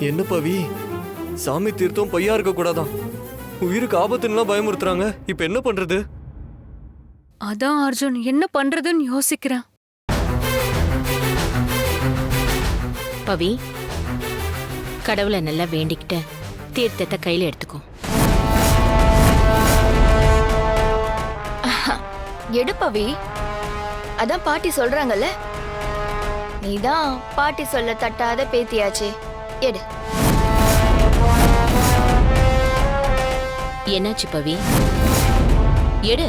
என்ன பவி, சாமி தீர்த்தம் பொய்யா இருக்க கூடாதான். உயிருக்கு ஆபத்துன்னா பயமுறுத்துறாங்க. இப்ப என்ன பண்றது? அதான் அர்ஜுன் என்ன பண்றதுன்னு யோசிக்கிறேன். பவி, கடவுளை நல்லா வேண்டிக்கிட்ட தீர்த்தத்தை கையில எடுத்துக்கோ. எடு பவி, அதான் பாட்டி சொல்றாங்கல்ல, நீதான் பாட்டி சொல்ல தட்டாத பேத்தியாச்சே, எடு. என்னாச்சு பவி? எடு.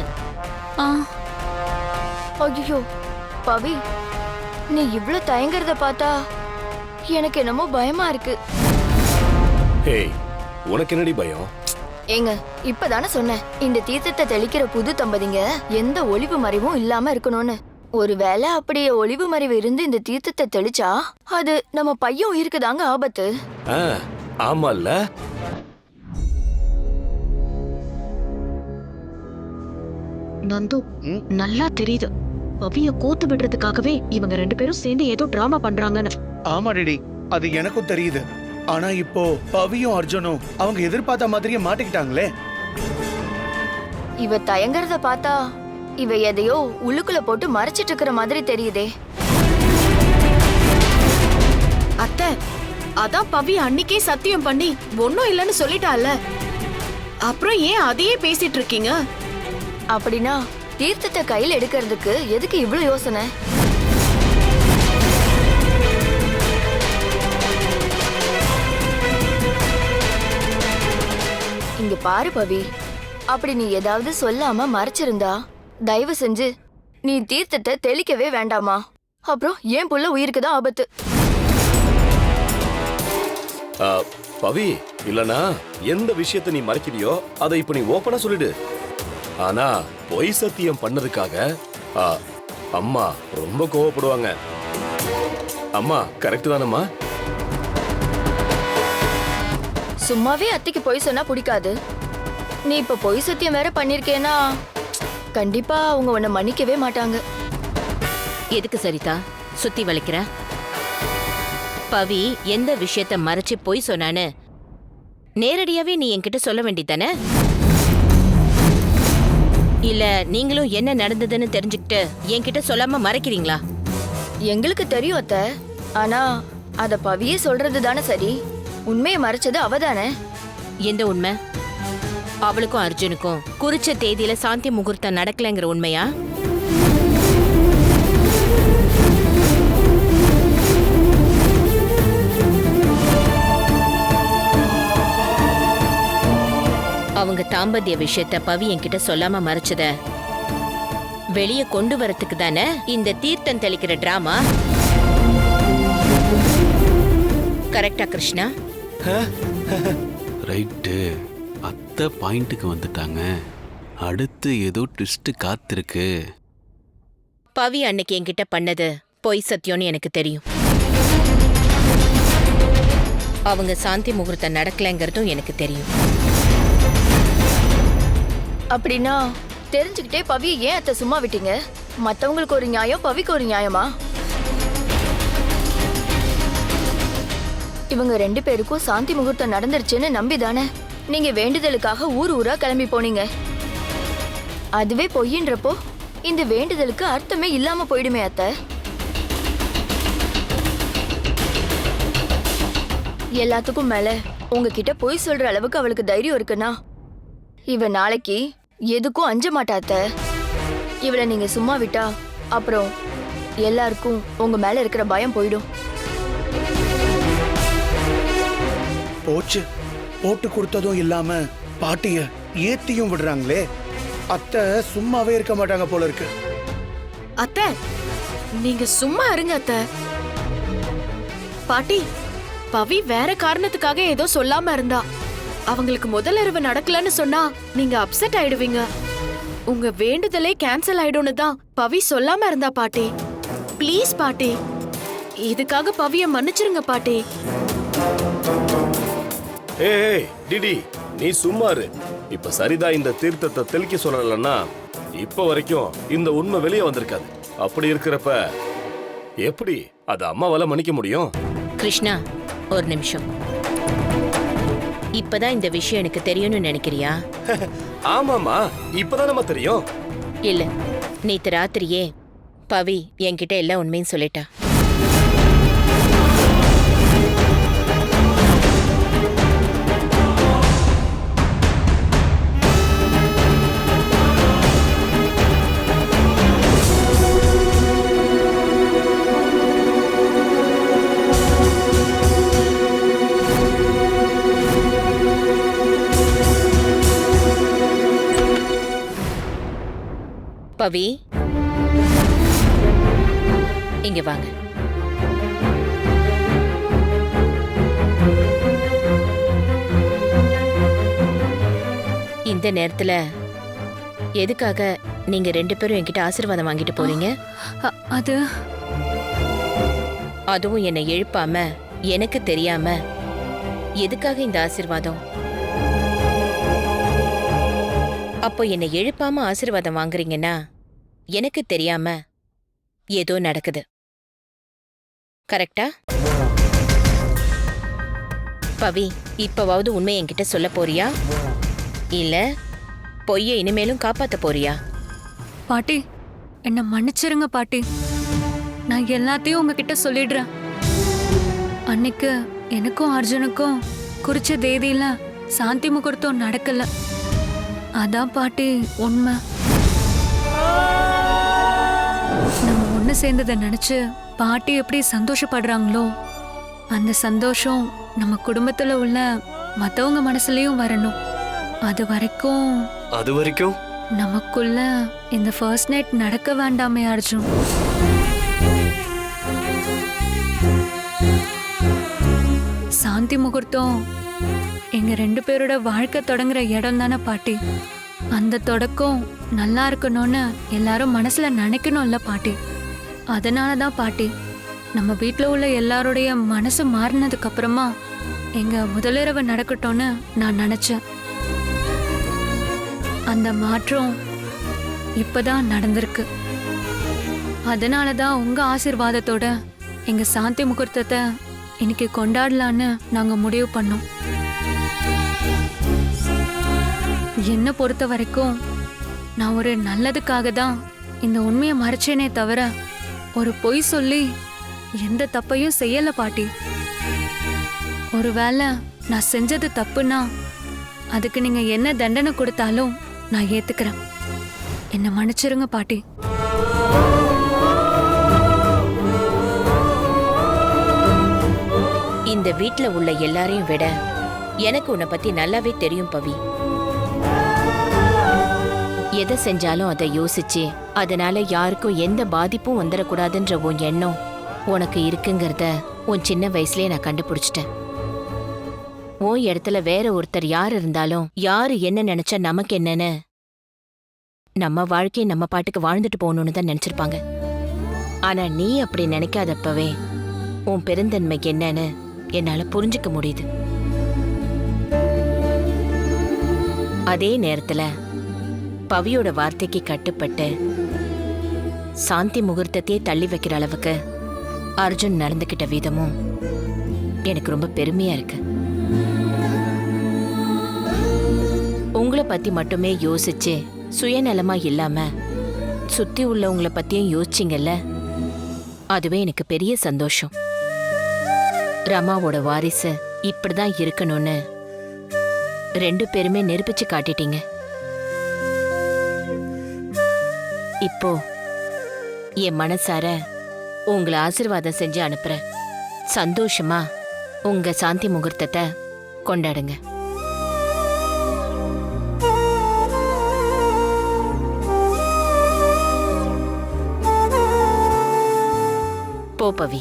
ஐயோ பவி, நீ இவ்ளோ தயங்குறத பார்த்தா எனக்கு என்னமோ பயமா இருக்கு. ஏய், உனக்கு என்னடி பயம்? ஏங்க, இப்பதானே சொன்னேன் இந்த தீர்த்தத்தை தெளிக்கிற புது தம்பதிங்க எந்த ஒளிவு மறைவும் இல்லாம இருக்கணும்னு. ஒருவேளை அப்படியே ஒளிவு மறைவு இருந்து இந்த தீர்த்தத்தை தெளிச்சா அது நம்ம பையன் உயிருக்கு தாங்க ஆபத்து. ஆமால்ல. நந்து, நல்லா தெரியுது பவிய கோத்து விடுறதுக்காகவே இவங்க ரெண்டு பேரும் சேர்ந்து ஏதோ டிராமா பண்றாங்கன்னு. ஆமா ரெடி, அது எனக்கும் தெரியுது. ஆனா இப்போ பவியும் அர்ஜுனும் அவங்க எதிர்பார்த்த மாதிரியே மாட்டிக்கிட்டாங்களே. இவ தயங்குறத பார்த்தா இவ எதையோ உள்ளுக்குள்ள போட்டு மறைச்சிட்டு இருக்கிற மாதிரி தெரியுதே. அத்தை, அதான் பவி அன்னைக்கே சத்தியம் பண்ணி ஒன்னும் இல்லைன்னு சொல்லிட்டால, அப்புறம் ஏன் அதையே பேசிட்டு இருக்கீங்க? அப்படின்னா தீர்த்தத்தை கையில் எடுக்கிறதுக்கு எதுக்கு இவ்வளவு யோசனை? இங்க பாரு பவி, அப்படி நீ ஏதாவது சொல்லாம மறைச்சிருந்தா தயவு செஞ்சு நீ தீர்த்தத்தை தெளிக்கவே வேண்டாமா. அப்புறம் ஏன் புள்ள உயிருக்கு தான் ஆபத்து. பவி, இல்லனா எந்த விஷயத்தை நீ மறைக்கிறியோ அதை இப்ப நீ ஓபனா சொல்லிடு. ஆனா பொய் சத்தியம் பண்ணதுக்காக அம்மா ரொம்ப கோவப்படுவாங்க. அம்மா கரெக்ட் தானம்மா? சும்மாவே அத்தைக்கு பொய் சொன்னா பிடிக்காது. நீ இப்ப பொய் சத்தியம் வேற பண்ணிருக்கேனா கண்டிப்பா அவங்க உன்னை மன்னிக்கவே மாட்டாங்க. எதுக்கு சரிதா சுத்தி வளைக்கிற? பவி எந்த விஷயத்த மறைச்சு போய் சொன்னான்னு நேரடியாவே நீ என்கிட்ட சொல்ல வேண்டியதானே? இல்ல நீங்களும் என்ன நடந்ததுன்னு தெரிஞ்சுக்கிட்டு என்கிட்ட சொல்லாம மறைக்கிறீங்களா? எங்களுக்கு தெரியும் அத்தை, ஆனா அத பவியே சொல்றது தானே சரி. உண்மையை மறைச்சது அவதானே. எந்த உண்மை? அவளுக்கும் அர்ஜுனுக்கும் குறிச்ச தேதியில சாந்தி முகூர்த்தம் நடக்கலங்கிற உண்மையா? அவங்க தாம்பத்திய விஷயத்த பவி என்கிட்ட சொல்லாம மறைச்சத வெளியே கொண்டு வரத்துக்கு தானே இந்த தீர்த்தம் தெளிக்கிற டிராமா. கரெக்டா கிருஷ்ணா? ரைட்டு. அத்தை பாயிண்ட்டுக்கு வந்துட்டாங்க. அடுத்து ஏதோ ட்விஸ்ட் காத்திருக்கு. பவி அன்னைக்கு என்கிட்ட பண்ணது பொய் சத்தியம்னு எனக்கு தெரியும். அவங்க சாந்தி முகூர்த்தம் நடக்கலைங்கிறதும் எனக்கு தெரியும். அப்படின்னா தெரிஞ்சுக்கிட்டே பவியை ஏன் அத்தை சும்மா விட்டீங்க? மத்தவங்களுக்கு ஒரு நியாயம், பவிக்கு ஒரு நியாயமா? இவங்க ரெண்டு பேருக்கும் சாந்தி முகூர்த்தம் நடந்துருச்சுன்னு நம்பிதானே நீங்க வேண்டுதலுக்காக ஊர் ஊரா கிளம்பி போனீங்க. அதுவே பொய்யின்றப்போ இந்த வேண்டுதலுக்கு அர்த்தமே இல்லாம போயிடுமே அத்தை. எல்லாத்துக்கும் மேல உங்ககிட்ட பொய் சொல்ற அளவுக்கு அவளுக்கு தைரியம் இருக்குன்னா இவ நாளைக்கு எதுக்கும் அஞ்ச மாட்டாத்த. இவளை நீங்க சும்மா விட்டா அப்புறம் எல்லாருக்கும் உங்க மேல இருக்கிற பயம் போயிடும். போச்சு, போட்டு கொடுத்ததும் இல்லாம பாட்டிய ஏத்தியும் விடுறாங்களே. அத்தை சும்மாவே இருக்க மாட்டாங்க போல இருக்கு. அத்தை, நீங்க சும்மா இருங்க அத்தை. பாட்டி, பவி வேற காரணத்துக்காக ஏதோ சொல்லாம இருந்தா. அவங்களுக்கு முதல் இரவு நடக்கலன்னு சொன்னா நீங்க அப்செட் ஆயிடுவீங்க. உங்க வேண்டுதலே கேன்சல் ஆயிடும்னு தான் பவி சொல்லாம இருந்தா பாட்டி. ப்ளீஸ் பாட்டி, இதுக்காக பவிய மன்னிச்சிருங்க பாட்டி. ஏய் டிடி, நீ சும்மா இரு. இப்ப சரிதா இந்த தீர்த்தத்தை தெளிக்க சொல்லலன்னா இப்ப வரைக்கும் இந்த உண்மை வெளியே வந்திருக்காது. அப்படி இருக்கிறப்ப எப்படி அது அம்மாவால மன்னிக்க முடியும்? கிருஷ்ணா, ஒரு நிமிஷம். இப்பதான் இந்த விஷயம் எனக்கு தெரியும்னு நினைக்கிறியா? ஆமாமா, இப்பதான் நம்ம தெரியும். இல்ல, நேத்து ராத்திரியே பவி என்கிட்ட எல்லா உண்மையும் சொல்லிட்டா. பவி, இங்க வாங்க. இந்த நேரத்துல எதுக்காக நீங்க 2 பேரும் என்கிட்ட ஆசீர்வாதம் வாங்கிட்டு போறீங்க? அது அதுவும் என்னை எழுப்பாம எனக்கு தெரியாம எதுக்காக இந்த ஆசீர்வாதம்? அப்போ என்னை எழுப்பாம ஆசீர்வாதம் வாங்குறீங்கன்னா எனக்கு தெரியாம ஏதோ நடக்குது. கரெக்டா? பவி, இப்பவாவது உண்மை என்கிட்ட சொல்ல போறியா? இல்ல பொய்ய இனிமேலும் காப்பாத்த போறியா? பாட்டி, என்ன மன்னிச்சிருங்க பாட்டி. நான் எல்லாத்தையும் உங்ககிட்ட சொல்லிடுறேன். அன்னைக்கு எனக்கும் அர்ஜுனுக்கும் குறிச்ச தேதியில சாந்தி முகூர்த்தம் நடக்கல. அதான் பாட்டி உண்மை. நம்ம ஒண்ணு சேர்ந்ததை நினைச்சு பாட்டி எப்படி சந்தோஷப்படுறாங்களோ அந்த சந்தோஷம் நம்ம குடும்பத்துல உள்ள மத்தவங்க மனசுலயும் வரணும். அது வரைக்கும் நமக்குள்ள இந்த ஃபர்ஸ்ட் நைட் நடக்க வேண்டாமே அர்ஜுன். சாந்தி முகூர்த்தம் எங்க 2 பேரோட வாழ்க்கை தொடங்குற இடம் தானே பாட்டி. அந்த தொடக்கம் நல்லா இருக்கணும்னு எல்லாரும் மனசுல நினைக்கணும்ல பாட்டி. அதனாலதான் பாட்டி நம்ம வீட்டுல உள்ள எல்லாருடைய மனசு மாறினதுக்கு அப்புறமா எங்க முதலிரவு நடக்கட்டும்னு நான் நினைச்சேன். அந்த மாற்றம் இப்பதான் நடந்திருக்கு. அதனாலதான் உங்க ஆசீர்வாதத்தோட எங்க சாந்தி முகூர்த்தத்தை இன்னைக்கு கொண்டாடலான்னு நாங்க முடிவு பண்ணோம். என்ன பொறுத்த வரைக்கும் நான் ஒரு நல்லதுக்காக தான் இந்த உண்மையை மறைச்சேனே தவிர ஒரு பொய் சொல்லி எந்த தப்பையும் செய்யல பாட்டி. ஒருவேளை நான் செஞ்சது தப்புன்னா அதுக்கு நீங்க என்ன தண்டனை கொடுத்தாலும் நான் ஏத்துக்கிறேன். என்ன மன்னிச்சிருங்க பாட்டி. இந்த வீட்ல உள்ள எல்லாரையும் விட எனக்கு உன்னை பத்தி நல்லாவே தெரியும் பவி. எதை செஞ்சாலும் அதை யோசிச்சு அதனால யாருக்கும் எந்த பாதிப்பும் வந்துடக்கூடாதுன்ற உன் எண்ணம் உனக்கு இருக்குங்கிறத உன் சின்ன வயசுலயே நான் கண்டுபிடிச்சிட்டேன். உன் இடத்துல வேற ஒருத்தர் யார் இருந்தாலும் யாரு என்ன நினைச்சா நமக்கு என்னன்னு நம்ம வாழ்க்கையை நம்ம பாட்டுக்கு வாழ்ந்துட்டு போகணும்னு தான் நினைச்சிருப்பாங்க. ஆனா நீ அப்படி நினைக்காதப்பவே உன் பெருந்தன்மை என்னன்னு என்னால புரிஞ்சுக்க முடியுது. அதே நேரத்துல பவியோட வார்த்தைக்கு கட்டுப்பட்டு சாந்தி முகூர்த்தத்தையே தள்ளி வைக்கிற அளவுக்கு அர்ஜுன் நடந்துகிட்ட விதமும் எனக்கு ரொம்ப பெருமையா இருக்கு. உங்களை பத்தி மட்டுமே யோசிச்சு சுயநலமா இல்லாம சுத்தி உள்ளவங்கள பத்தியும் யோசிச்சிங்கல்ல, அதுவே எனக்கு பெரிய சந்தோஷம். ரமாவோட வாரிசு இப்படிதான் இருக்கணும்னு 2 பேருமே நிரூபிச்சு காட்டிட்டீங்க. இப்போ என் மனசார உங்களை ஆசீர்வாதம் செஞ்சு அனுப்புறேன். சந்தோஷமா உங்க சாந்தி முகூர்த்தத்தை கொண்டாடுங்க. போ பவி,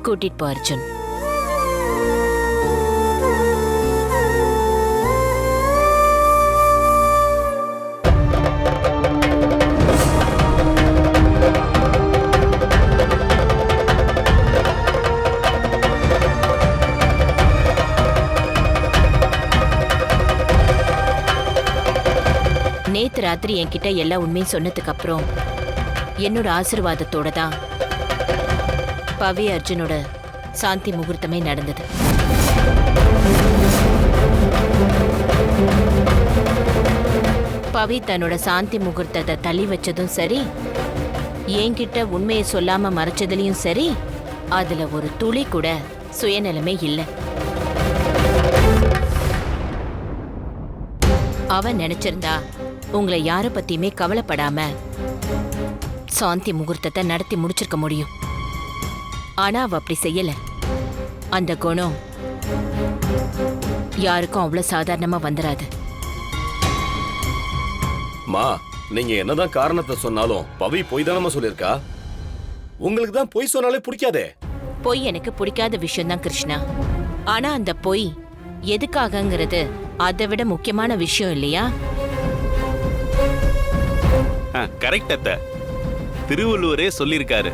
கூட்டிட்டு போ அர்ஜுன். நேத்து ராத்திரி என்கிட்ட எல்லா உண்மையும் சொன்னதுக்கு அப்புறம் என்னோட ஆசீர்வாதத்தோட தான் பவி அர்ஜுனோட சாந்தி முகூர்த்தமே நடந்தது. பவி தன்னோட சாந்தி முகூர்த்தத்தை தள்ளி வச்சதும் சரி, என்கிட்ட உண்மையை சொல்லாம மறைச்சதுலயும் சரி, அதுல ஒரு துளி கூட சுயநலமே இல்லை. அவ நினைச்சிருந்தா உங்களை யார பத்தியுமே கவலைப்படாம சாந்தி முகூர்த்தத்தை நடத்தி முடிச்சிருக்க முடியும். ஆனா அவ அப்படி செய்யல. அந்த குணம் யாருக்கும் அவ்வளவு சாதாரணமா வந்துராது. மா, நீங்க என்னதான் காரணத்தை சொன்னாலும் பவி பொய் தானமா சொல்லிருக்கா. உங்களுக்கு தான் பொய் சொன்னாலே பிடிக்காதே. பொய் எனக்கு பிடிக்காத விஷயம்தான் கிருஷ்ணா. ஆனா அந்த பொய் எதுக்காகங்கிறது அதை விட முக்கியமான விஷயம் இல்லையா? கரெக்ட் அத்தை. திருவள்ளுவரே சொல்லியிருக்காரு,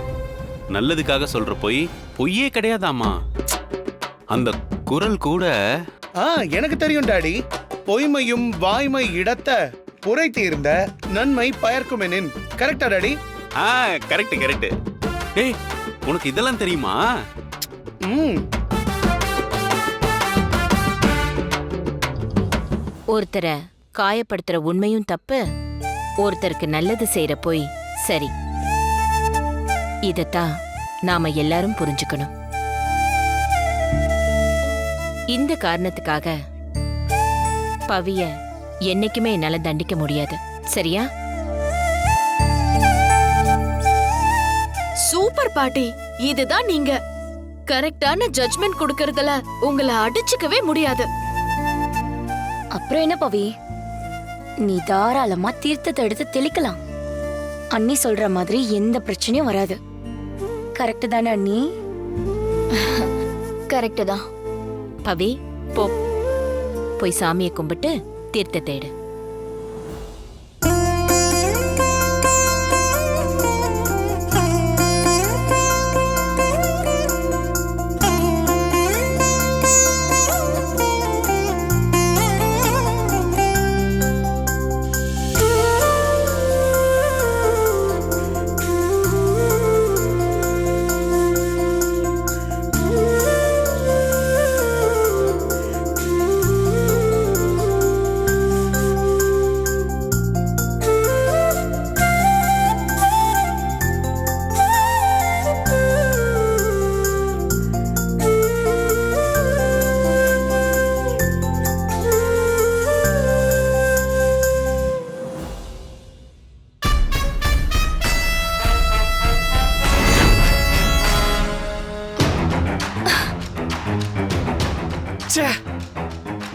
நல்லதுக்காக சொல்ற பொய்யே கிடையாதாமா. அந்த குரல் கூட எனக்கு தெரியும் டாடி. பொய்மையும் வாய்மை இடத்த புரை தீர்ந்த நன்மை பயர்க்குமெனின். கரெக்டா டாடி? Correct correct. டேய், உனக்கு இதெல்லாம் தெரியுமா? ஒருத்தரை காயப்படுத்துற உண்மையும் தப்பு, ஒருத்தருக்கு நல்லது செய்யற பொய் சரி. இதத்தான் நாம எல்லாரும் புரிஞ்சுக்கணும். இந்த காரணத்துக்காக பவிய என்னைக்குமே என்னால தண்டிக்க முடியாது, சரியா? சூப்பர் பாட்டி, இதுதான் நீங்க. கரெக்டான ஜட்ஜ்மெண்ட் கொடுக்கறதுல உங்களை அடிச்சுக்கவே முடியாது. அப்புறம் என்ன பவி, நீ தாராளமா தீர்த்தத்தை எடுத்து தெளிக்கலாம். அண்ணி சொல்ற மாதிரி எந்த பிரச்சனையும் வராது. கரெக்ட் தானே அண்ணி? கரெக்ட் தான். பவி, போ, போய் சாமியை கும்பிட்டு தீர்த்தத்தை எடு.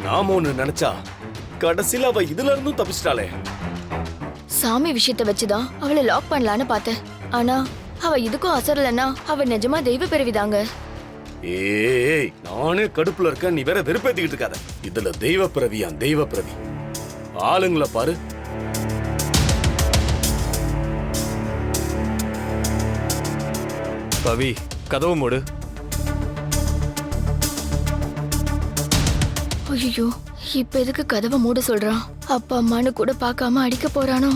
நாம ஒண்ணு நினைச்சா கடைசியில அவ இதுல இருந்தும் தப்பிச்சிட்டாளே. சாமி விஷயத்தை வச்சுதான் அவளை லாக் பண்ணலான்னு பார்த்தேன். ஆனா அவ இதுக்கும் அசரலன்னா அவ நிஜமா தெய்வ பிறவிதாங்க. ஏய், நானே கடுப்புல இருக்க, நீ வேற வெறுப்பேத்திக்கிட்டு இருக்காத. இதுல தெய்வ பிறவியா? தெய்வ பிறவி ஆளுங்களை பாரு. பவி, கதவு மூடு. ஐயோ, இப்ப எதுக்கு கதவை மூட சொல்றான்? அப்பா அம்மானு கூட பார்க்காம அடிக்க போறானோ?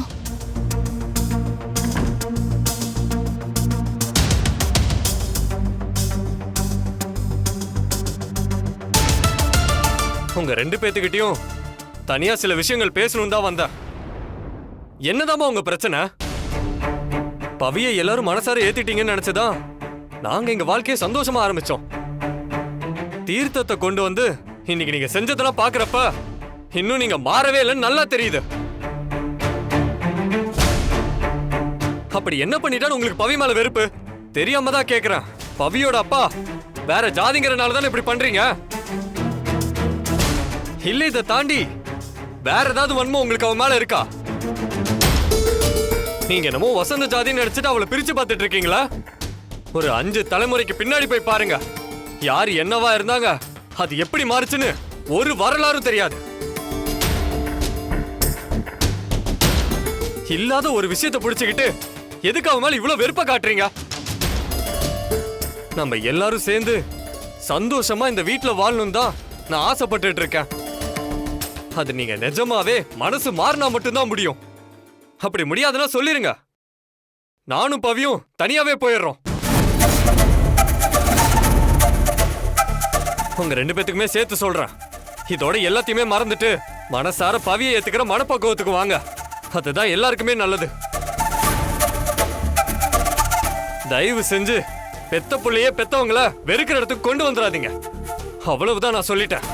உங்க ரெண்டு பேத்துக்கிட்டயும் தனியா சில விஷயங்கள் பேசணும் தான் வந்தேன். என்னதாமா உங்க பிரச்சனை? பவியை எல்லாரும் மனசார ஏத்திட்டீங்கன்னு நினைச்சதான் நாங்க எங்க வாழ்க்கையை சந்தோஷமா ஆரம்பிச்சோம். தீர்த்தத்தை கொண்டு வந்து இன்னைக்கு நீங்க செஞ்சதெல்லாம் பாக்குறப்ப இன்னும் நீங்க மாறவே இல்லைன்னு நல்லா தெரியுது. அப்படி என்ன பண்ணிட்டான்னு உங்களுக்கு பவி மேல வெறுப்பு? தெரியாம தான் கேக்குறேன். பவியோட அப்பா வேற ஜாதிங்கிறனால தானே இப்படி பண்றீங்க? இல்ல இதை தாண்டி வேற ஏதாவது வன்மம் உங்களுக்கு அவன் மேல இருக்கா? நீங்க என்னமோ வசந்த ஜாதின்னு நினைச்சிட்டு அவளை பிரிச்சு பார்த்துட்டு இருக்கீங்களா? ஒரு 5 தலைமுறைக்கு பின்னாடி போய் பாருங்க. யாரு என்னவா இருந்தாங்க, அது எப்படி மாறுச்சுன்னு ஒரு வரலாறும் தெரியாது. இல்லாத ஒரு விஷயத்தை பிடிச்சுக்கிட்டு எதுக்கு அவன் மேல இவ்வளவு வெறுப்ப காட்டுறீங்க? நம்ம எல்லாரும் சேர்ந்து சந்தோஷமா இந்த வீட்டுல வாழணும் தான் நான் ஆசைப்பட்டுட்டு இருக்கேன். அது நீங்க நிஜமாவே மனசு மாறினா மட்டும்தான் முடியும். அப்படி முடியாதுன்னா சொல்லிருங்க. நானும் பவியும் தனியாவே போயிடுறோம். உங்க 2 பேத்துக்குமே சேர்த்து சொல்றேன். இதோட எல்லாத்தையுமே மறந்துட்டு மனசார பவியை ஏத்துக்கிற மனப்பக்குவத்துக்கு வாங்க. அதுதான் எல்லாருக்குமே நல்லது. தயவு செஞ்சு பெத்த புள்ளையே பெத்தவங்கள வெறுக்கிற இடத்துக்கு கொண்டு வந்துடாதீங்க. அவ்வளவுதான் நான் சொல்லிட்டேன்.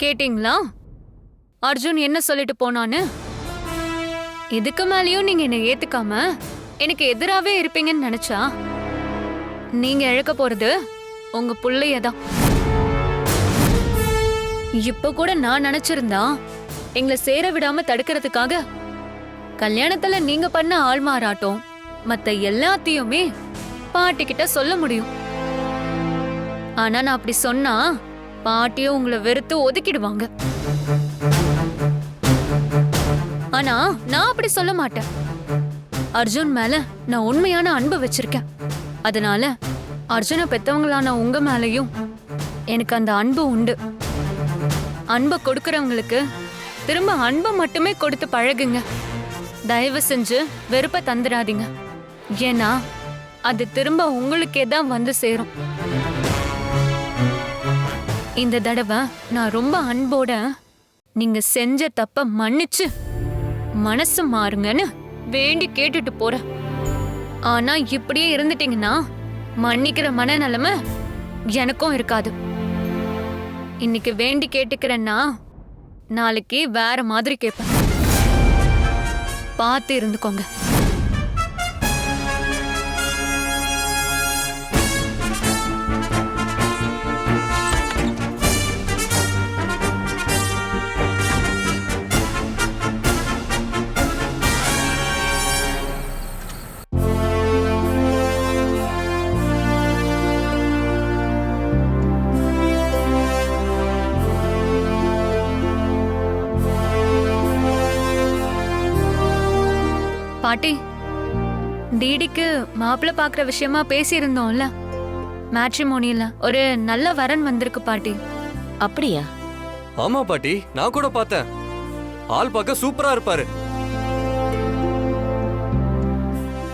கேட்டிங்களா அர்ஜுன் என்ன சொல்லிட்டு போனான்னு? இதுக்கு மேலேயும் நீங்க என்னை ஏத்துக்காம எனக்கு எதிராவே இருப்பீங்கன்னு நினைச்சா நீங்க இழக்க போறது உங்க புள்ளையதான். இப்ப கூட நான் நினைச்சிருந்தா எங்களை சேர விடாம தடுக்கிறதுக்காக கல்யாணத்துல நீங்க பண்ண ஆள்மாறாட்டம் மத்த எல்லாத்தையுமே பாட்டி கிட்ட சொல்ல முடியும். ஆனா நான் அப்படி சொன்னா பாட்டியும் உங்களை வெறுத்து ஒதுக்கிடுவாங்க. ஆனா நான் அப்படி சொல்ல மாட்டேன். அர்ஜுன் மேல நான் உண்மையான அன்பு வச்சிருக்கேன். அதனால அர்ஜுனை பெத்தவங்களான உங்க மேலயும் எனக்கு அந்த அன்பு உண்டு. அன்பை கொடுக்கறவங்களுக்கு திரும்ப அன்பை மட்டுமே கொடுத்து பழகுங்க. தயவு செஞ்சு வெறுப்ப தந்துடாதீங்க. ஏன்னா அது திரும்ப உங்களுக்கே தான் வந்து சேரும். இந்த தடவை நான் ரொம்ப அன்போட நீங்க செஞ்ச தப்ப மன்னிச்சு மனசு மாறுங்கன்னு வேண்டி கேட்டுட்டு போறேன். ஆனா இப்படியே இருந்துட்டீங்கன்னா மன்னிக்கிற மனநிலைமை எனக்கும் இருக்காது. இன்னைக்கு வேண்டி கேட்டுக்கிறேன்னா நாளைக்கு வேற மாதிரி கேட்பேன். பார்த்து இருந்துக்கோங்க. பாட்டி, டிடிக்கு மாப்பிள்ளை பாக்குற விஷயமா பேசியிருந்தோம்ல, மேட்ரிமோனியில ஒரு நல்ல வரன் வந்திருக்கு பாட்டி. அப்படியா? ஆமா பாட்டி, நான் கூட பார்த்தேன். ஆள் பார்க்க சூப்பரா இருப்பாரு.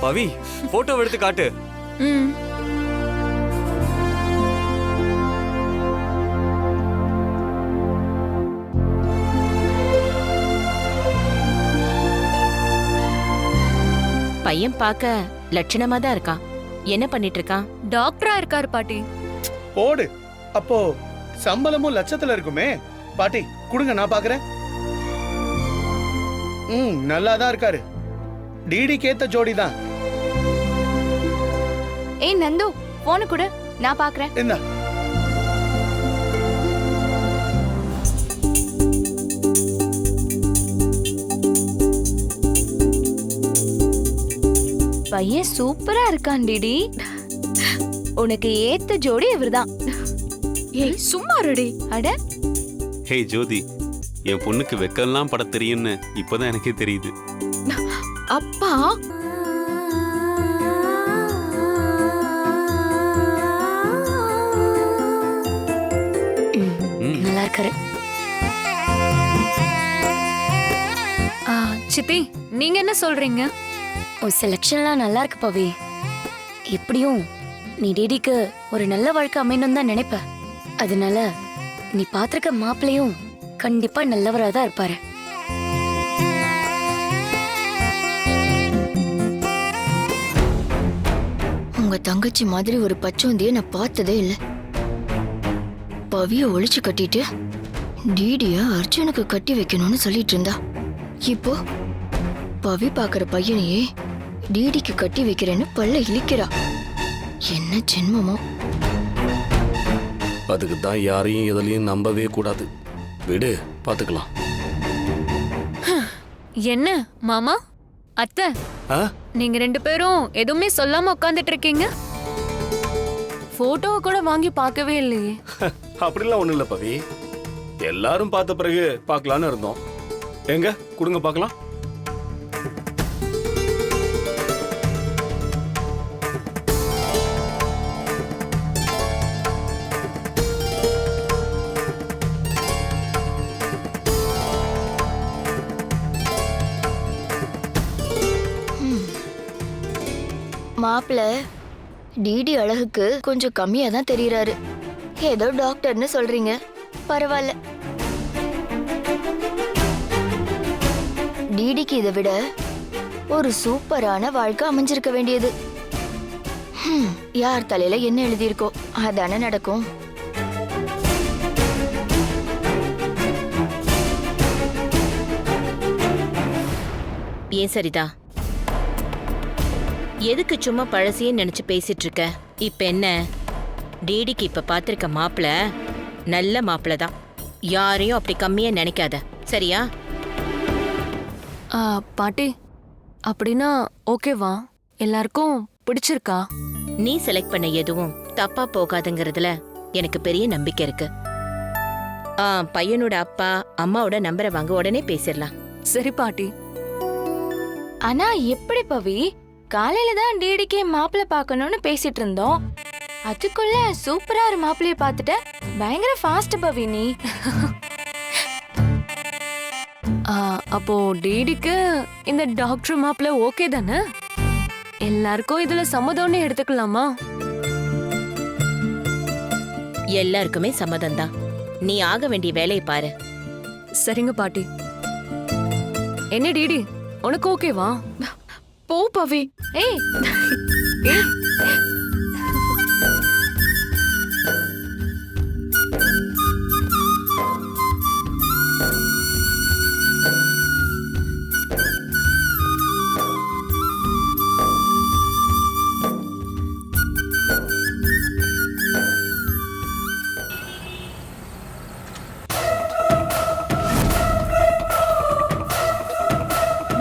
பவி, போட்டோ எடுத்து காட்டு. ம். பையன் பார்க்க லட்சணமா தான் இருக்கான். என்ன பண்ணிட்டு இருக்கான்? டாக்டரா இருக்காரு பாட்டி. போடு. அப்போ சம்பளமும் லட்சத்துல இருக்குமே. பாட்டி கொடுங்க, நான் பாக்குறேன். நல்லாதான் இருக்காரு. டிடி கேத்த ஜோடி தான். ஏய் நந்து, போன கூட நான் பாக்குறேன். என்ன? பையன் சூப்பரா இருக்கான் டிடி. உனக்கு ஏத்த ஜோடி இவர்தான். ஏய் சும்மா ரெடி. அட ஹே ஜோதி, என் பொண்ணுக்கு வெக்கம்லாம் பட தெரியும்னு இப்பதான் எனக்கே தெரியுது. அப்பா நல்லா இருக்காரு. சித்தி, நீங்க என்ன சொல்றீங்க? உன் செலக்ஷன்லாம் நல்லா இருக்கு பவி. எப்படியும் நீ டிடிக்கு ஒரு நல்ல வாழ்க்கை அமையணும் தான் நினைப்ப. அதனால நீ பாத்திருக்க மாப்பிள்ளையும் கண்டிப்பா நல்லவரா தான் இருப்பாரு. உங்க தங்கச்சி மாதிரி ஒரு பச்சோந்திய நான் பார்த்ததே இல்லை. பவிய ஒளிச்சு கட்டிட்டு டிடிய அர்ஜுனுக்கு கட்டி வைக்கணும்னு சொல்லிட்டு இருந்தா. இப்போ பவி பாக்குற பையனையே டிடிக்கு கட்டி வைக்கிறேன்னு பல்ல இழிக்கிறா. என்ன ஜென்மமோ. அதுக்கு தான் யாரையும் எதுலையும் நம்பவே கூடாது. விடு, பாத்துக்கலாம். என்ன மாமா, அத்தை, ஆ? நீங்க 2 பேரும் எதுவுமே சொல்லாம உட்காந்துட்டு இருக்கீங்க. போட்டோவை கூட வாங்கி பார்க்கவே இல்லையே. அப்படிலாம் ஒண்ணும் இல்ல பவி. எல்லாரும் பார்த்த பிறகு பார்க்கலான்னு இருந்தோம். எங்க கொடுங்க பார்க்கலாம். மாப்பிள்ள டிடி அழகுக்கு கொஞ்சம் கம்மியா தான் தெரியறாரு. ஏதோ டாக்டர்னு சொல்றீங்க, பரவாயில்ல. டிடிக்கு இதை விட ஒரு சூப்பரான வாழ்க்கை அமைஞ்சிருக்க வேண்டியது. யார் தலையில என்ன எழுதியிருக்கோ அதானே நடக்கும். ஏன் சரிதா, எதுக்கு சும்மா பழசையே நினைச்சு பேசிட்டு இருக்க? இப்ப என்ன, டிடிக்கு இப்ப பாத்திருக்க மாப்பிள நல்ல மாப்பிள தான். யாரையும் அப்படி கம்மியா நினைக்காத, சரியா? பாட்டி, அப்படின்னா ஓகேவா? எல்லாருக்கும் பிடிச்சிருக்கா? நீ செலக்ட் பண்ண எதுவும் தப்பா போகாதுங்கிறதுல எனக்கு பெரிய நம்பிக்கை இருக்கு. பையனோட அப்பா அம்மாவோட நம்பரை வாங்க, உடனே பேசிடலாம். சரி பாட்டி. ஆனா எப்படி பவி, காலையில தான் டிடிக்கு மாப்பிள்ளை பார்க்கணும்னு பேசிட்டு இருந்தோம், அதுக்குள்ள சூப்பரா ஒரு மாப்பிள்ளைய பார்த்துட்ட. பயங்கர ஃபாஸ்ட் பவி நீ. அப்போ டிடிக்கு இந்த டாக்டர் மாப்பிள்ள ஓகே தானே? எல்லாருக்கும் இதுல சம்மதம்னு எடுத்துக்கலாமா? எல்லாருக்குமே சம்மதம் தான். நீ ஆக வேண்டிய வேலையை பாரு. சரிங்க பாட்டி. என்ன டிடி, உனக்கு ஓகேவா? போ பவி. ஏய் ஏய்.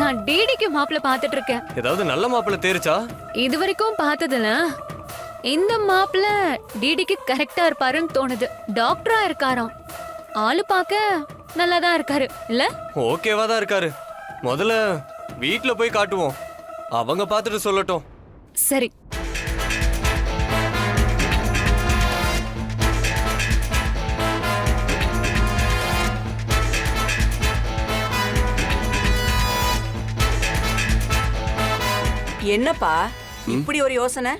நான் டிடிக்கு மாப்பிள்ள பாத்துட்டு இருக்கேன். ஏதாவது நல்ல மாப்பிள்ள தேரிச்சா? இது வரைக்கும் பார்த்ததுல இந்த மாப்பிள்ள டிடிக்கு கரெக்டா இருப்பாருன்னு தோணுது. டாக்டரா இருக்காராம், ஆளு பார்க்க நல்லாதான் இருக்காரு இல்ல? ஓகேவா தான் இருக்காரு. முதல்ல வீட்ல போய் காட்டுவோம், அவங்க பார்த்துட்டு சொல்லட்டும். சரி. என்னப்பா இப்படி ஒரு யோசனை?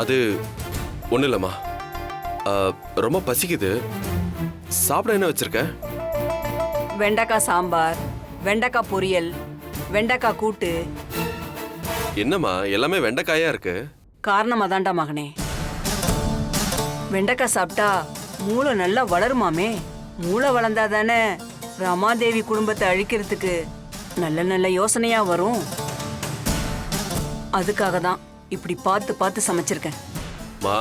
அது ஒன்றும் இல்லைம்மா, ரொம்ப பசிக்குது. சாப்பிட என்ன வச்சிருக்க? வெண்டைக்காய் சாம்பார், வெண்டைக்காய் பொரியல், வெண்டைக்காய் கூட்டு. என்னம்மா எல்லாமே வெண்டைக்காயா இருக்கு? காரணம் அதான்டா மகனே, வெண்டைக்காய் சாப்பிட்டா மூளை நல்லா வளருமாமே. மூளை வளர்ந்தா தானே ரமாதேவி குடும்பத்தை அழிக்கிறதுக்கு நல்ல நல்ல யோசனையா வரும். அதுக்காக தான் இப்படி பார்த்து பார்த்து சமைச்சிருக்கேன். மா,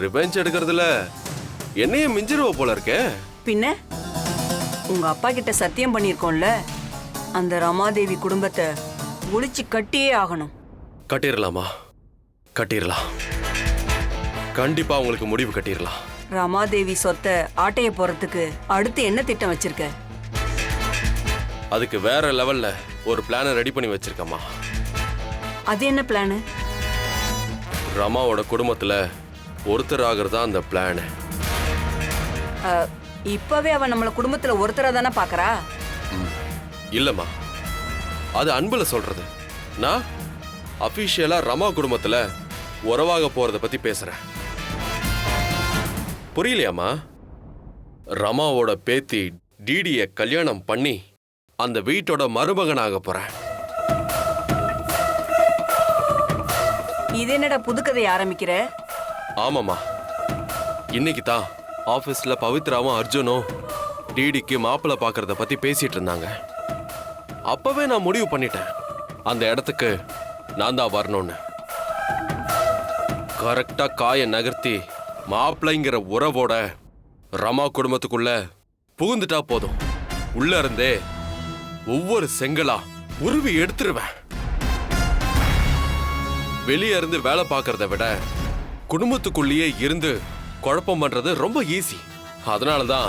ரிவெஞ்ச் எடுக்கிறதுல என்னையே மிஞ்சிருவ போல இருக்கே. பின்ன உங்க அப்பா கிட்ட சத்தியம் பண்ணியிருக்கோம்ல, அந்த ரமாதேவி குடும்பத்தை ஒளிச்சு கட்டியே ஆகணும். கட்டிடலாமா? கட்டிடலாம். கண்டிப்பா உங்களுக்கு முடிவு கட்டிடலாம். ரமாதேவி சொத்தை ஆட்டைய போறதுக்கு அடுத்து என்ன திட்டம் வச்சிருக்க? அதுக்கு வேற லெவல்ல ஒரு பிளானை ரெடி பண்ணி வச்சிருக்கம்மா. அது என்ன பிளானு? ரமாவோட குடும்பத்துல ஒருத்தர் ஆகிறதா அந்த பிளான். இப்பவே அவன் நம்மள குடும்பத்துல ஒருத்தரா தானே பாக்குறா. இல்லம்மா, அது அன்புல சொல்றது. நான் அபிஷியலா ரமா குடும்பத்துல உறவாக போறத பத்தி பேசுறேன். புரியலையாமா? ரமாவோட பேத்தி டிடிய கல்யாணம் பண்ணி அந்த வீட்டோட மருமகனாக போறேன். இது என்னடா புதுக்கதை ஆரம்பிக்கிற? ஆமாமா, இன்னைக்கு தான் ஆபீஸ்ல பவித்ராவும் அர்ஜுனும் டிடிக்கு மாப்பிள்ள பாக்குறத பத்தி பேசிட்டு இருந்தாங்க. அப்பவே நான் முடிவு பண்ணிட்டேன், அந்த இடத்துக்கு நான் தான் வரணும்னு. கரெக்டா காய நகர்த்தி மாப்பிள்ளைங்கிற உறவோட ரமா குடும்பத்துக்குள்ள புகுந்துட்டா போதும், உள்ள இருந்தே ஒவ்வொரு செங்கலா உருவி எடுத்துருவேன். வெளியே இருந்து வேலை பார்க்கறத விட குடும்பத்துக்குள்ளேயே இருந்து குழப்பம் பண்றது ரொம்ப ஈஸி. அதனாலதான்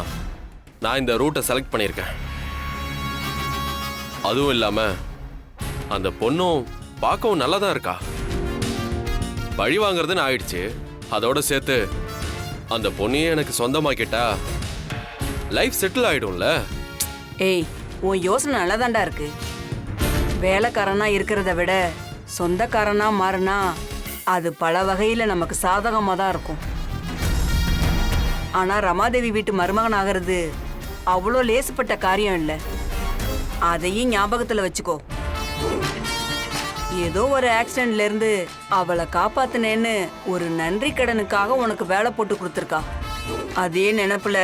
நான் இந்த ரூட்டை செலக்ட் பண்ணியிருக்கேன். அதுவும் இல்லாம அந்த பொண்ணும் பார்க்கவும் நல்லா தான் இருக்கா. பழி வாங்குறதுன்னு ஆயிடுச்சு, அதோட சேர்த்து அந்த பொண்ணையே எனக்கு சொந்தமாக்கிட்டா லைஃப் செட்டில் ஆயிடும்ல. ஏய், உன் யோசனை நல்லதாண்டா இருக்கு. வேலைக்காரனா இருக்கிறத விட சொந்தக்காரனா மாறினா அது பல வகையில நமக்கு சாதகமா தான் இருக்கும். ஆனா ரமாதேவி வீட்டு மருமகன் ஆகிறது அவ்வளோ லேசுப்பட்ட காரியம் இல்லை. அதையும் ஞாபகத்துல வச்சுக்கோ. ஏதோ ஒரு ஆக்சிடென்ட்ல இருந்து அவளை காப்பாத்தினேன்னு ஒரு நன்றி கடனுக்காக உனக்கு வேலை போட்டு கொடுத்துருக்கா. அதே நினைப்புல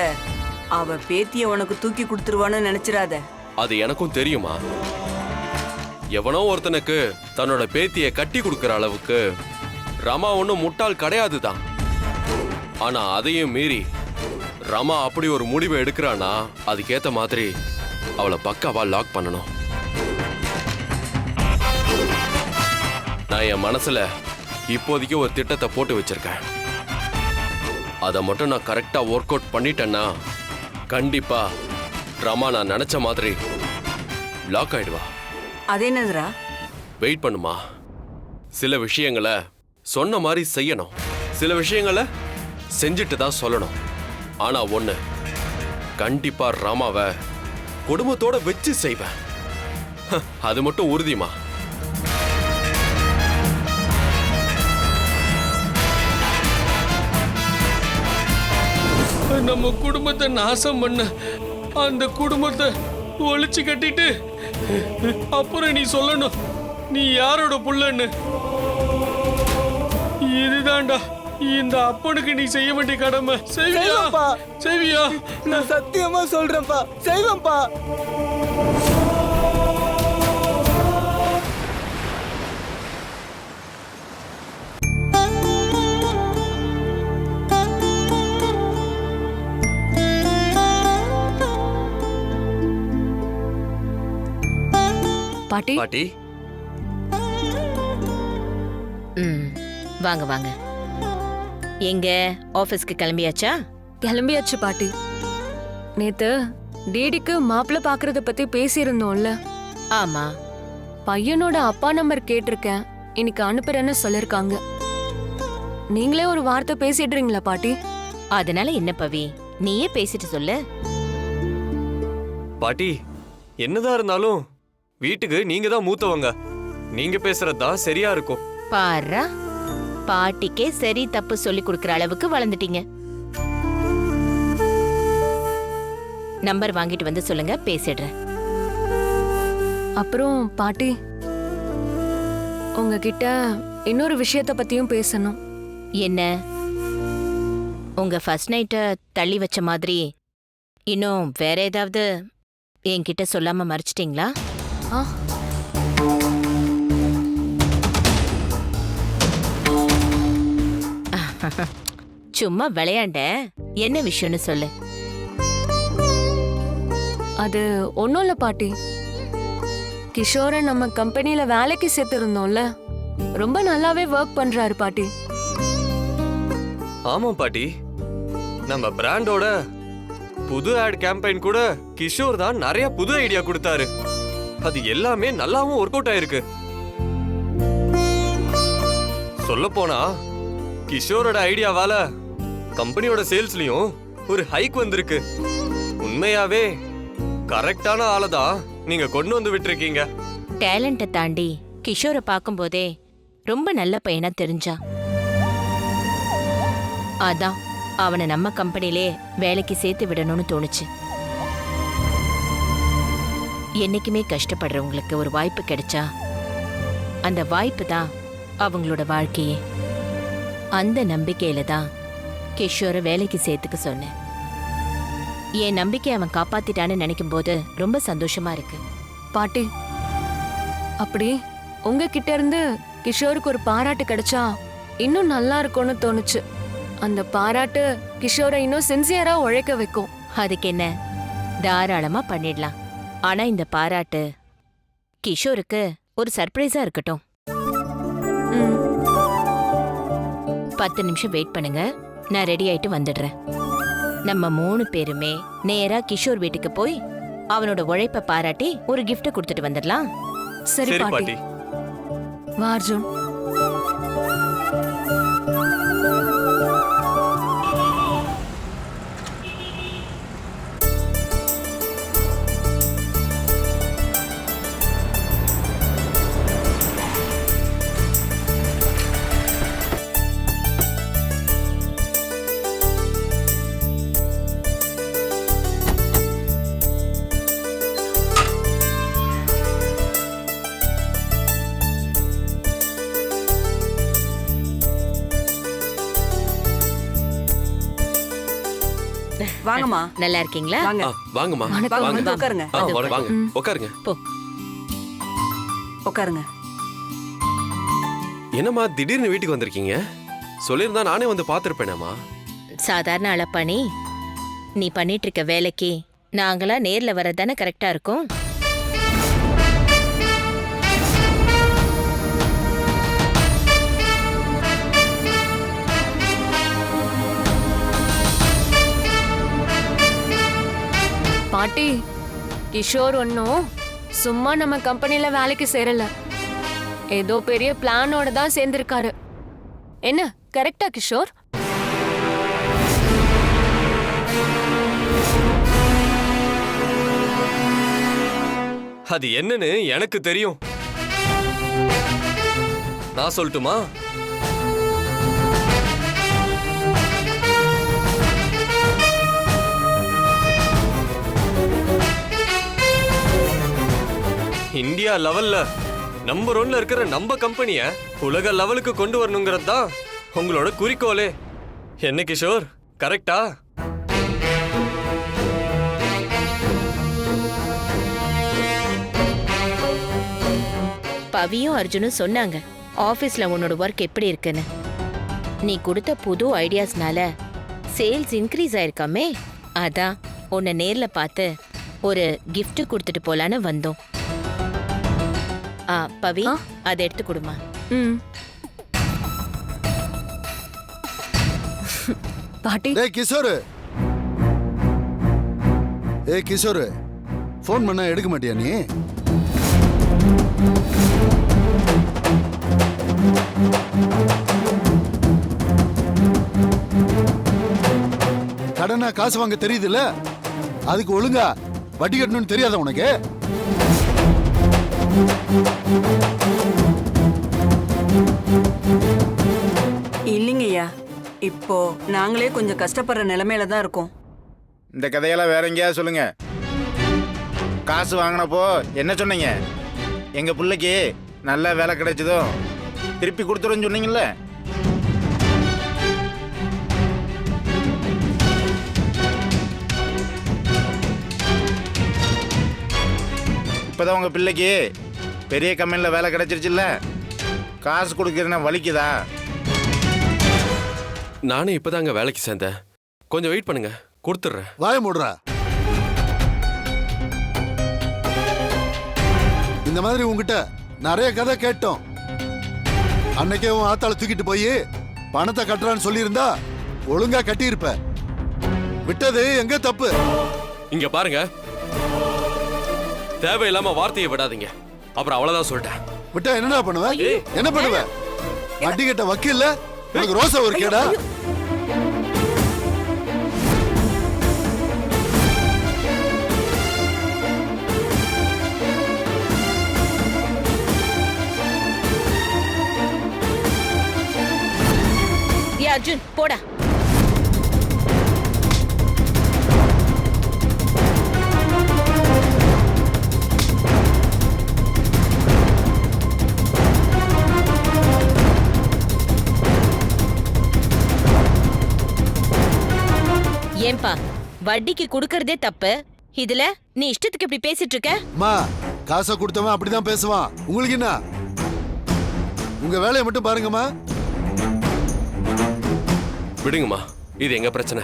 அவ பேத்திய உனக்கு தூக்கி கொடுத்துருவான்னு நினைச்சிடாத. அது எனக்கும் தெரியுமா. எவனோ ஒருத்தனுக்கு தன்னோட பேத்திய கட்டி கொடுக்கற அளவுக்கு ரமா ஒன்றும் முட்டாள் கிடையாதுதான். ஆனா அதையும் மீறி ரமா அப்படி ஒரு முடிவை எடுக்கிறானா அதுக்கேத்த மாதிரி அவளை பக்காவா லாக் பண்ணணும். நான் என் மனசுல இப்போதைக்கு ஒரு திட்டத்தை போட்டு வச்சிருக்கேன். அதை மட்டும் நான் கரெக்டா ஒர்க் அவுட் பண்ணிட்டேன்னா கண்டிப்பா ரமா நான் நினைச்ச மாதிரி லாக் ஆயிடுவா. அது என்னதுரா? வெயிட் பண்ணுமா. சில விஷயங்களை சொன்ன மாதிரி செய்யணும், சில விஷயங்களை செஞ்சுட்டு தான் சொல்லணும். ஆனா ஒண்ணு, கண்டிப்பா ராமாவை குடும்பத்தோட வச்சு செய்வேன். அது மட்டும் உறுதிமா. நம்ம குடும்பத்தை நாசம் பண்ண அந்த குடும்பத்தை ஒழிச்சு கட்டிட்டு அப்புறம் நீ சொல்லணும் நீ யாரோட புள்ளன்னு. இதுதான்டா இந்த அப்பனுக்கு நீ செய்ய வேண்டிய கடமை. செய்வியா? நான் சத்தியமா சொல்றேன்ப்பா, செய்வேன்ப்பா. பாட்டி பாட்டி வாங்க வாங்க. எங்க ஆபீஸ்க்கு கிளம்பியாச்சா? கிளம்பியாச்சு பாட்டி. நேத்து டிடிக்கு மாப்பிள்ள பாக்குறத பத்தி பேசியிருந்தோம்ல. ஆமா. பையனோட அப்பா நம்பர் கேட்டிருக்கேன், இன்னைக்கு அனுப்புறேன்னு சொல்லிருக்காங்க. நீங்களே ஒரு வார்த்தை பேசிடுறீங்களா பாட்டி? அதனால என்ன பவி, நீயே பேசிட்டு சொல்லு. பாட்டி என்னதான் இருந்தாலும் வீட்டுக்கு நீங்க தான் மூத்தவங்க, நீங்க பேசுறதுதான் சரியா இருக்கும். பாரா, பாட்டிக்கே சரி தப்பு சொல்லி கொடுக்கற அளவுக்கு வளர்ந்துட்டீங்க. நம்பர் வாங்கிட்டு வந்து சொல்லுங்க, பேசிடுறேன். அப்புறம் பாட்டி, உங்ககிட்ட இன்னொரு விஷயத்த பத்தியும் பேசணும். என்ன? உங்க ஃபர்ஸ்ட் நைட்ட தள்ளி வச்ச மாதிரி இன்னும் வேற ஏதாவது என்கிட்ட சொல்லாம மறைச்சிட்டீங்களா? சும்மா விளையாண்ட, என்ன விஷயம்னு சொல்லு. அது ஒண்ணும் இல்ல பாட்டி. கிஷோரை நம்ம கம்பெனில வேலைக்கு சேர்த்திருந்தோம்ல, ரொம்ப நல்லாவே ஒர்க் பண்றாரு பாட்டி. ஆமா பாட்டி, நம்ம பிராண்டோட புது ஆட் கேம்பெயின் கூட கிஷோர் தான் நிறைய புது ஐடியா கொடுத்தாரு. அது எல்லாமே நல்லாவும் ஒர்க் அவுட் ஆயிருக்கு. சொல்ல போனா கிஷோரோட ஐடியாவால கம்பெனியோட சேல்ஸ்லயும் ஒரு ஹைக் வந்திருக்கு. உண்மையாவே கரெக்டான ஆளதான் நீங்க கொண்டு வந்து விட்டுருக்கீங்க. டேலண்ட்டை தாண்டி கிஷோரை பார்க்கும்போதே ரொம்ப நல்ல பையனா தெரிஞ்சா. அதான் அவனை நம்ம கம்பெனிலே வேலைக்கு சேர்த்து விடணும்னு தோணுச்சு. என்னைக்குமே கஷ்டப்படுறவங்களுக்கு ஒரு வாய்ப்பு கிடைச்சா அந்த வாய்ப்பு தான் அவங்களோட வாழ்க்கையே. அந்த நம்பிக்கையில தான் கிஷோரை வேலைக்கு சேர்த்துக்க சொன்னேன். என் நம்பிக்கை அவன் காப்பாத்திட்டான்னு நினைக்கும் போது ரொம்ப சந்தோஷமா இருக்கு. பாட்டி, அப்படி உங்ககிட்ட இருந்து கிஷோருக்கு ஒரு பாராட்டு கிடைச்சா இன்னும் நல்லா இருக்கும்னு தோணுச்சு. அந்த பாராட்டு கிஷோரை இன்னும் சின்சியரா உழைக்க வைக்கும். அதுக்கு என்ன, தாராளமா பண்ணிடலாம். ஆனா இந்த பாராட்டு கிஷோருக்கு ஒரு சர்ப்ரைஸா இருக்கட்டும். 10 நிமிஷம் வெயிட் பண்ணுங்க, நான் ரெடி ஆயிட்டு வந்துடுறேன். நம்ம 3 பேருமே நேரா கிஷோர் வீட்டுக்கு போய் அவனோட உழைப்ப பாராட்டி ஒரு gift கொடுத்துட்டு வந்துடலாம். சரி பாட்டி. வா அர்ஜுன். வாங்கம்மா. நல்லா இருக்கீங்களா? வாங்க வாங்கம்மா. வாங்க, வாங்க. வந்து உட்காருங்க. வாங்க உட்காருங்க. உட்காருங்க. என்னம்மா திடீர்னு வீட்டுக்கு வந்திருக்கீங்க? சொல்லியிருந்தா நானே வந்து பார்த்துருப்பேனேம்மா. சாதாரண அளப்பணி, நீ பண்ணிட்டு இருக்க வேலைக்கு நாங்களா நேர்ல வரதானே கரெக்டா இருக்கும். பாட்டி, கிஷோர் ஒன்னும் சும்மா நம்ம கம்பெனில வேலைக்கு சேரல, ஏதோ பெரிய பிளானோட தான் சேர்ந்திருக்காரு. என்ன கரெக்டா கிஷோர்? அது என்னன்னு எனக்கு தெரியும். நான் சொல்லட்டுமா? இந்தியா லெவல்ல நம்பர் 1ல இருக்கிற நம்ம கம்பெனிய உலக லெவலுக்கு கொண்டு வரணுங்கிறது தான் உங்களோட குறிக்கோளே. என்ன கிஷோர், கரெக்டா? பவியும் அர்ஜுனும் சொன்னாங்க ஆபீஸ்ல உன்னோட ஒர்க் எப்படி இருக்குன்னு. நீ கொடுத்த புது ஐடியாஸ்னால சேல்ஸ் இன்க்ரீஸ் ஆயிருக்காமே, அதான் உன்னை நேர்ல பார்த்து ஒரு gift கொடுத்துட்டு போலான்னு வந்தோம். பவி, அதை எடுத்து கொடுமா. பாட்டி. கிஷோர், கிஷோர், போன் பண்ண எடுக்க மாட்டியா நீ? கடனா காசு வாங்க தெரியுதுல்ல, அதுக்கு ஒழுங்கா வட்டி கட்டணும்னு தெரியாத உனக்கு? இல்லைங்கய்யா, இப்போ நாங்களே கொஞ்சம் கஷ்டப்படுற நிலைமையில தான் இருக்கோம். இந்த கதையெல்லாம் வேற எங்கேயாவது சொல்லுங்க. காசு வாங்கினப்போ என்ன சொன்னீங்க? எங்க பிள்ளைக்கு நல்ல வேலை கிடைச்சதும் திருப்பி கொடுத்துருன்னு சொன்னீங்கல்ல. இப்போதான் உங்க பிள்ளைக்கு பெரிய கம்பெனியில் வேலை கிடைச்சிருச்சுல்ல, காசு கொடுக்கறதுனா வலிக்குதா? நானே இப்பதாங்க வேலைக்கு சேர்ந்தேன், கொஞ்சம் வெயிட் பண்ணுங்க, கொடுத்துட்றேன். வாய மூடுறா. இந்த மாதிரி உங்ககிட்ட நிறைய கதை கேட்டோம். அன்னைக்கே உன் ஆத்தாளை தூக்கிட்டு போய் பணத்தை கட்டுறான்னு சொல்லியிருந்தா ஒழுங்கா கட்டியிருப்ப. விட்டது எங்க தப்பு? இங்க பாருங்க, தேவையில்லாம வார்த்தையை விடாதீங்க, அப்புறம் அவ்வளவுதான் சொல்லிட்டேன். விட்டா என்னடா பண்ணுவ? என்ன பண்ணுவ? வட்டி கட்ட வக்கீல்ல உனக்கு ரோசா ஒரு கேடா? அர்ஜுன் போடா. ஏன்பா, வட்டிக்கு குடுக்கறதே தப்பு, இதுல நீ இஷ்டத்துக்கு இப்படி பேசிட்டு இருக்க? மா, காசை கொடுத்தவன் அப்படிதான் பேசுவான். உங்களுக்கு என்ன? உங்க வேலையை மட்டும் பாருங்கம்மா. விடுங்கம்மா, இது எங்க பிரச்சனை,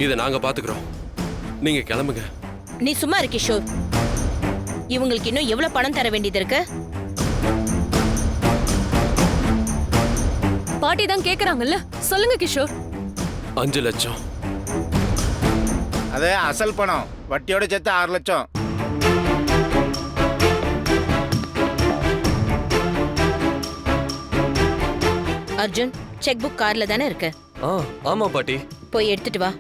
இதை நாங்க பாத்துக்கிறோம், நீங்க கிளம்புங்க. நீ சும்மா இரு கிஷோர், இவங்களுக்கு இன்னும் எவ்வளவு பணம் தர வேண்டியது இருக்கு? பாட்டி தான் கேக்குறாங்கல்ல, சொல்லுங்க கிஷோர். 5 லட்சம். அது அசல் பணம், வட்டியோட சேர்த்து 6 லட்சம். அர்ஜுன், செக் புக் கார்ல தானே இருக்கு? ஆமா பாட்டி. போய் எடுத்துட்டு வா.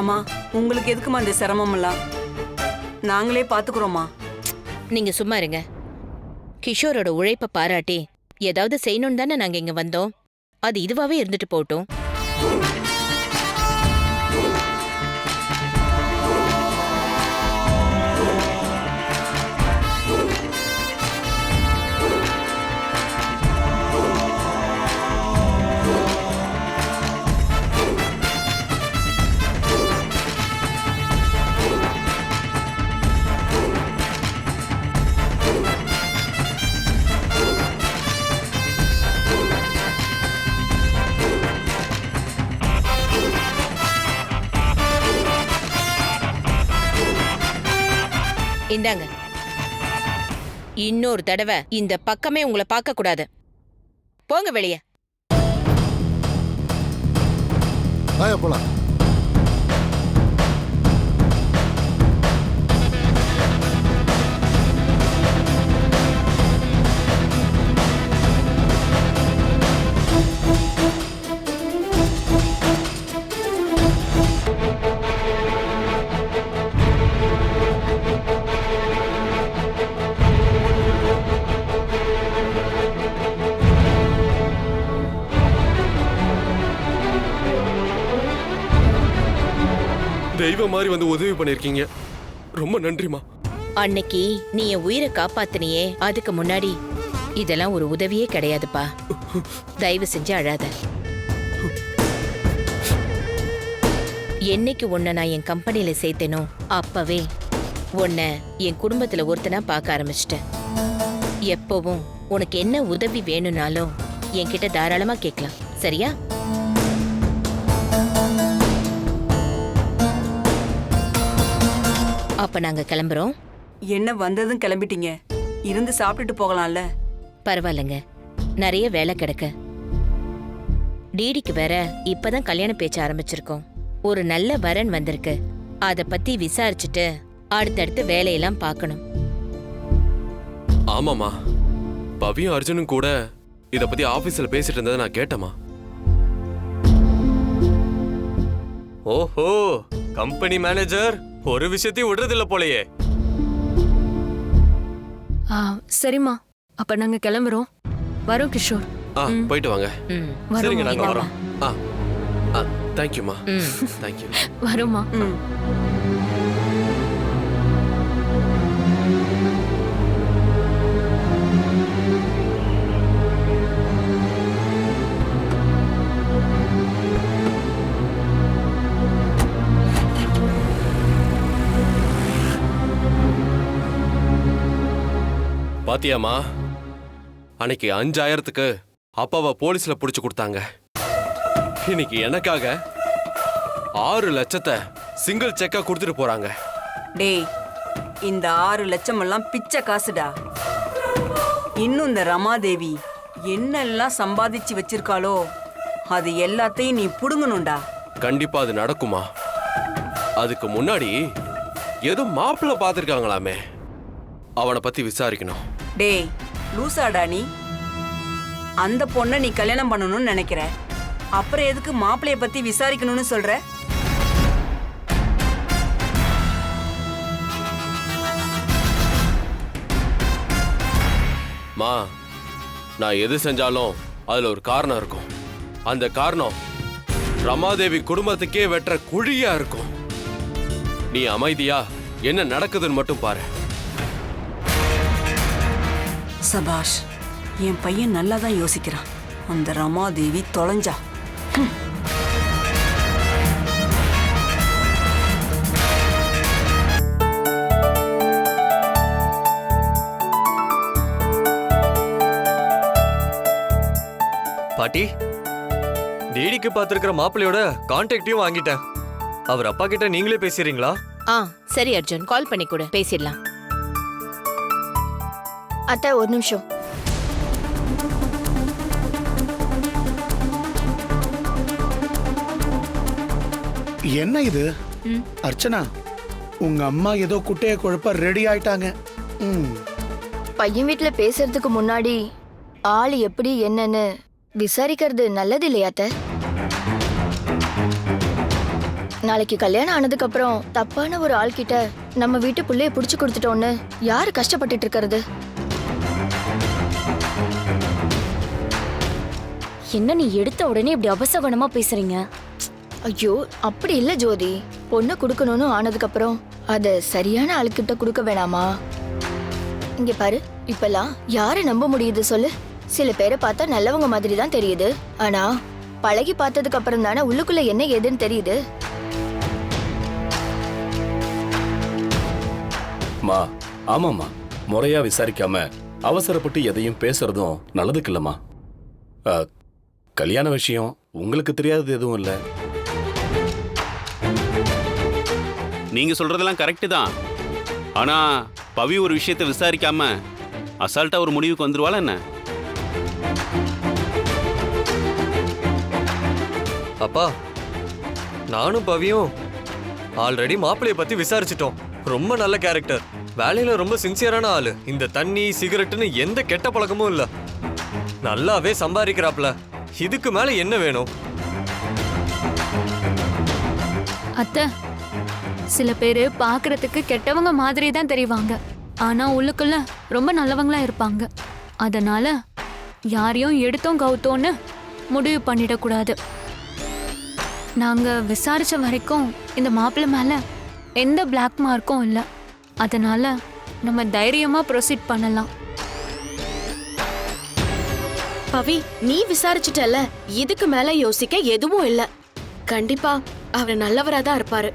ஆமா, உங்களுக்கு எதுக்குமா இந்த சிரமம் எல்லாம்? நாங்களே பாத்துக்கிறோமா. நீங்க சும்மா இருங்க. கிஷோரோட உழைப்ப பாராட்டி ஏதாவது செய்யணும் தானே நாங்க இங்க வந்தோம், அது இதுவாவே இருந்துட்டு போட்டோம். இந்தாங்க. இன்னொரு தடவை இந்த பக்கமே உங்களை பார்க்க கூடாது. போங்க வெளியே. வாயா போலாம். தெய்வம் மாதிரி வந்து உதவி பண்ணிருக்கீங்க. ரொம்ப நன்றிமா. அன்னைக்கு நீ என் உயிரை காப்பாத்தினியே, அதுக்கு முன்னாடி இதெல்லாம் ஒரு உதவியே கிடையாதுப்பா. தயவு செஞ்சு அழாத. என்னைக்கு உன்னை நான் என் கம்பெனில சேர்த்தேனோ அப்பவே உன்னை என் குடும்பத்துல ஒருத்தனா பார்க்க ஆரம்பிச்சிட்டேன். எப்பவும் உனக்கு என்ன உதவி வேணும்னாலும் என்கிட்ட தாராளமா கேட்கலாம், சரியா? அப்ப நாங்க கிளம்புறோம். என்ன வந்ததும் கிளம்பிட்டீங்க, இருந்து சாப்பிட்டுட்டு போகலாம்ல. பரவாயில்லைங்க, நிறைய வேலை கிடக்கு. டிடிக்கு வேற இப்பதான் கல்யாண பேச்ச ஆரம்பிச்சிருக்கோம். ஒரு நல்ல வரன் வந்திருக்கு. அத பத்தி விசாரிச்சுட்டு அடுத்தடுத்து வேலையெல்லாம் பார்க்கணும். ஆமாமா, பவியும் அர்ஜுனும் கூட இத பத்தி ஆபீஸ்ல பேசிட்டு இருந்ததை நான் கேட்டமா. ஓஹோ, கம்பெனி மேனேஜர் ஒரு விஷயத்தையும் விடுறதில்ல போலயே. சரிம்மா, அப்ப நாங்க கிளம்புறோம். வரோம் கிஷோர். போயிட்டு வாங்க. சரிங்க, நாங்க வரோம். தேங்க்யூமா. தேங்க்யூ. வரோம்மா. பாத்தியாமா, அன்னைக்கு 5000க்கு அப்பாவை போலீஸ்ல புடிச்சு கொடுத்தாங்க. இன்னைக்கு எனக்காக 6 லட்சத்தை சிங்கிள் செக்கா கொடுத்துட்டு போறாங்க. டேய், இந்த 6 லட்சம் எல்லாம் பிச்சை காசுடா. இன்னும் இந்த ரமாதேவி என்னெல்லாம் சம்பாதிச்சு வச்சிருக்காளோ அது எல்லாத்தையும் நீ புடுங்கணும்டா. கண்டிப்பா அது நடக்குமா? அதுக்கு முன்னாடி ஏதோ மாப்பிள்ளை பார்த்திருக்காங்களாமே, அவனை பத்தி விசாரிக்கணும். டேய் லூசாடா நீ? அந்த பொண்ணை நீ கல்யாணம் பண்ணணும்னு நினைக்கிற, அப்புறம் எதுக்கு மாப்பிள்ளைய பத்தி விசாரிக்கணும்னு சொல்ற? மா, நான் எது செஞ்சாலும் அதுல ஒரு காரணம் இருக்கும். அந்த காரணம் ரமாதேவி குடும்பத்துக்கே வெற்ற குழியா இருக்கும். நீ அமைதியா என்ன நடக்குதுன்னு மட்டும் பாரு. சபாஷ், என் பையன் நல்லா தான் யோசிக்கிறான். அந்த ரமாதேவி தொலைஞ்சா. பாட்டி, டிடிக்கு பார்த்திருக்கிற மாப்பிள்ளையோட கான்டாக்டையும் வாங்கிட்டேன். அவர் அப்பா கிட்ட நீங்களே பேசுறீங்களா? சரி அர்ஜுன், கால் பண்ணி கூட பேசிடலாம். அத்தை, ஒரு நிமிஷம். என்ன இது அர்ச்சனா? உங்க அம்மா ஏதோ குட்டைய குழப்ப ரெடி ஆயிட்டாங்க. பையன் வீட்டுல பேசுறதுக்கு முன்னாடி ஆள் எப்படி என்னன்னு விசாரிக்கிறது நல்லது இல்லையா அத்தை? நாளைக்கு கல்யாணம் ஆனதுக்கு அப்புறம் தப்பான ஒரு ஆள் கிட்ட நம்ம வீட்டு புள்ளைய புடிச்சு கொடுத்துட்டோன்னு யாரு கஷ்டப்பட்டுட்டு இருக்கிறது? என்ன நீ எடுத்த உடனே இப்படி அபசகனமா பேசுறீங்க? ஐயோ, அப்படி இல்ல ஜோதி. பொண்ணு கொடுக்கணும்னு ஆனதுக்கு அப்புறம் அத சரியான ஆளுக்கிட்ட கொடுக்க வேணாமா? இங்க பாரு, இப்பெல்லாம் யாரை நம்ப முடியுது சொல்லு? சில பேரை பார்த்தா நல்லவங்க மாதிரி தான் தெரியுது. ஆனா பழகி பார்த்ததுக்கு அப்புறம் தானே உள்ளுக்குள்ள என்ன ஏதுன்னு தெரியுது. மா, ஆமாம்மா, முறையா விசாரிக்காம அவசரப்பட்டு எதையும் பேசுறதும் நல்லதுக்கு இல்லம்மா. கல்யாண விஷயம் உங்களுக்கு தெரியாதது எதுவும் இல்லை. நீங்க சொல்றதெல்லாம் கரெக்டு தான். ஆனா பவி ஒரு விஷயத்தை விசாரிக்காம அசால்ட்டா ஒரு முடிவுக்கு வந்துருவாளா என்ன? அப்பா, நானும் பவியும் ஆல்ரெடி மாப்பிள்ளைய பத்தி விசாரிச்சிட்டோம். ரொம்ப நல்ல கேரக்டர், வேலையில ரொம்ப சின்சியரான ஆளு. இந்த தண்ணி சிகரெட்டுன்னு எந்த கெட்ட பழக்கமும் இல்ல. நல்லாவே சம்பாதிக்கிறாப்ல. இதுக்கு மேல என்ன வேணும்? அத்தை, சில பேரு பாக்குறதுக்கு கெட்டவங்க மாதிரி தான் தெரிவாங்க, ஆனா உள்ளுக்குள்ள ரொம்ப நல்லவங்களா இருப்பாங்க. அதனால யாரையும் எடுத்தோம் கவுத்தோன்னு முடிவு பண்ணிடக்கூடாது. நாங்க விசாரிச்ச வரைக்கும் இந்த மாப்பிள்ளை மேல எந்த பிளாக் மார்க்கும் இல்லை. அதனால நம்ம தைரியமா ப்ரொசீட் பண்ணலாம். பவி, நீ விசாரிச்சுட்டல, இதுக்கு மேல யோசிக்க எதுவும் இல்ல. கண்டிப்பா அவர் நல்லவரா தான் இருப்பாரு.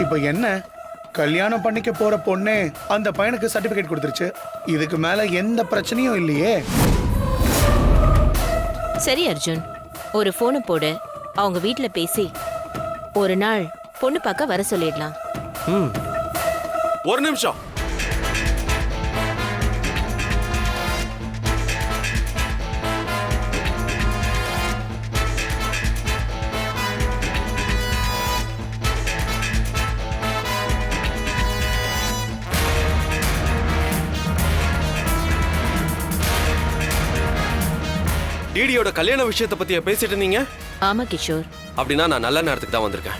இப்ப என்ன, கல்யாணம் பண்ணிக்க போற பொண்ணே அந்த பையனுக்கு சர்டிபிகேட் கொடுத்துருச்சு. இதுக்கு மேல எந்த பிரச்சனையும் இல்லையே. சரி அர்ஜுன், ஒரு போனை போடு, அவங்க வீட்ல பேசி ஒரு நாள் பொண்ணு பார்க்க வர சொல்லிடலாம். ஒரு நிமிஷம். டிடியோட கல்யாண விஷயத்தை பத்தி பேசிட்டு இருந்தீங்க? ஆமா கிஷோர். அப்படின்னா நான் நல்ல நேரத்துக்கு தான் வந்திருக்கேன்.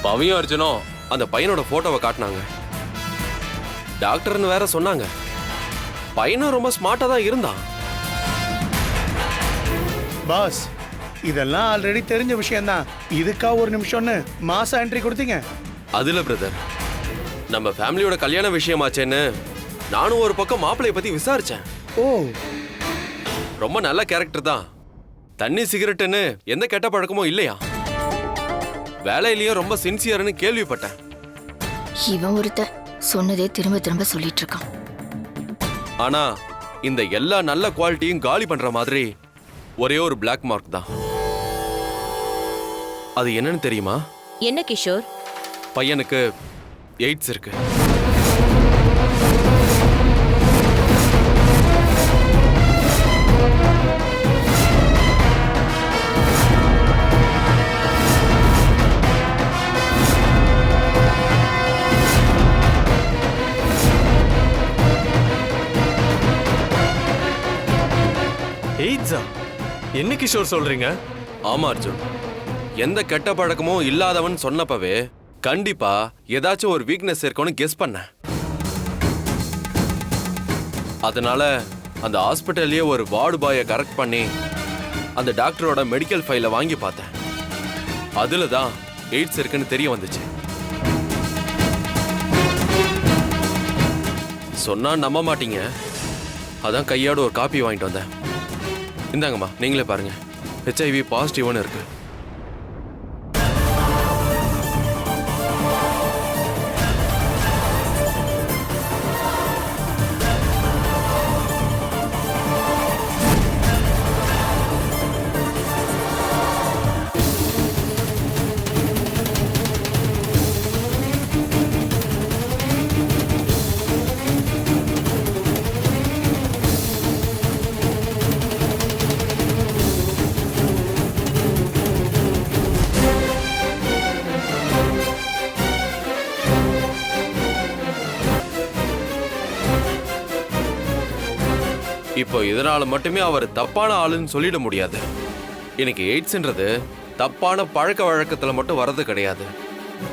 பவியும் அர்ஜுனும் அந்த பையனோட போட்டோவை காட்டினாங்க. டாக்டர்னு வேற சொன்னாங்க. பையனும் ரொம்ப ஸ்மார்ட்டா தான் இருந்தான். பாஸ், இதெல்லாம் ஆல்ரெடி தெரிஞ்ச விஷயம்தான். இதுக்கா ஒரு நிமிஷம்னு மாசா என்ட்ரி கொடுத்தீங்க? அதுல பிரதர், நம்ம ஃபேமிலியோட கல்யாண விஷயமாச்சேன்னு நானும் ஒரு பக்கம் மாப்பிள்ளைய பத்தி விசாரிச்சேன். ஓ, ரொம்ப நல்ல கேரக்டர் தான். தண்ணி சிகரெட்டுன்னு எந்த கெட்ட பழக்கமும் இல்லையா. வேலையிலயும் ரொம்ப சின்சியர்னு கேள்விப்பட்டேன். இவன் ஒருத்த சொன்னதே திரும்ப திரும்ப சொல்லிட்டு இருக்கான். ஆனா இந்த எல்லா நல்ல குவாலிட்டியும் காலி பண்ற மாதிரி ஒரே ஒரு பிளாக் மார்க் தான். அது என்னன்னு தெரியுமா? என்ன கிஷோர்? பையனுக்கு எய்ட்ஸ் இருக்கு. எய்ட்ஸா? என்ன கிஷோர் சொல்றீங்க? ஆமா அர்ஜுன், எந்த கெட்ட பழக்கமும் இல்லாதவன் சொன்னப்பவே கண்டிப்பா ஏதாச்சும் ஒரு வீக்னஸ் இருக்கும்னு கெஸ் பண்ணேன். அதனால அந்த ஹாஸ்பிட்டல்லயே ஒரு வார்டு பாயை கரெக்ட் பண்ணி அந்த டாக்டரோட மெடிக்கல் ஃபைலை வாங்கி பார்த்தேன். அதுல தான் எய்ட்ஸ் இருக்குன்னு தெரிய வந்துச்சு. சொன்னா நம்ப மாட்டீங்க, அதான் கையோட ஒரு காப்பி வாங்கிட்டு வந்தேன். இந்தாங்கம்மா, நீங்களே பாருங்க. HIV பாசிட்டிவ்னு இருக்கு. இப்போ இதனால மட்டுமே அவர் தப்பான ஆளுன்னு சொல்லிட முடியாது. எனக்கு எய்ட்ஸ்ன்றது தப்பான பழக்க வழக்கத்துல மட்டும் வர்றது கிடையாது.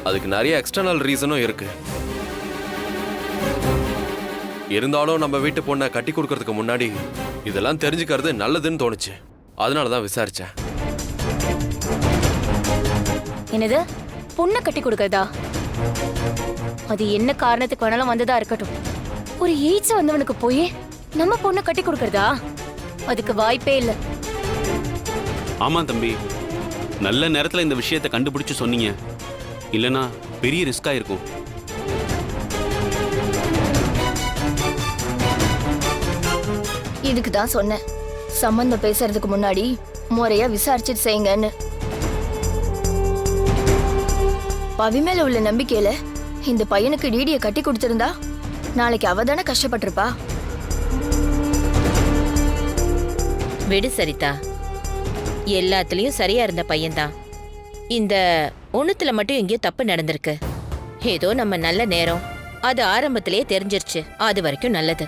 அதுக்கு நிறைய எக்ஸ்டர்னல் ரீசனும் இருக்கு. இருந்தாலும் நம்ம வீட்டு பொண்ணை கட்டி கொடுக்கறதுக்கு முன்னாடி இதெல்லாம் தெரிஞ்சுக்கிறது நல்லதுன்னு தோணுச்சு. அதனாலதான் விசாரிச்சேன். என்னது, பொண்ணை கட்டி கொடுக்கறதா? அது என்ன காரணத்துக்கு வேணாலும் வந்ததா இருக்கட்டும். ஒரு எய்ட்ஸ் வந்தவனுக்கு போய் நம்ம பொண்ணை கட்டி கொடுக்கறதா? அதுக்கு வாய்ப்பே இல்லை. ஆமா தம்பி, நல்ல நேரத்துல இந்த விஷயத்தை கண்டுபிடிச்சு சொன்னீங்க. இல்லனா பெரிய ரிஸ்கா இருக்கும். இதுக்கு தான் சொன்னேன், சம்பந்தம் பேசுறதுக்கு முன்னாடி முறையா விசாரிச்சுட்டு செய்யுங்கன்னு. பவி மேல உள்ள நம்பிக்கையில இந்த பையனுக்கு டிடிய கட்டி கொடுத்திருந்தா நாளைக்கு அவ தானே கஷ்டப்பட்டிருப்பா. விடு சரிதா, எல்லாத்துலயும் சரியா இருந்த பையன்தான். இந்த ஒண்ணுத்துல மட்டும் எங்கேயோ தப்பு நடந்திருக்கு. ஏதோ நம்ம நல்ல நேரம், அது ஆரம்பத்திலேயே தெரிஞ்சிருச்சு. அது வரைக்கும் நல்லது.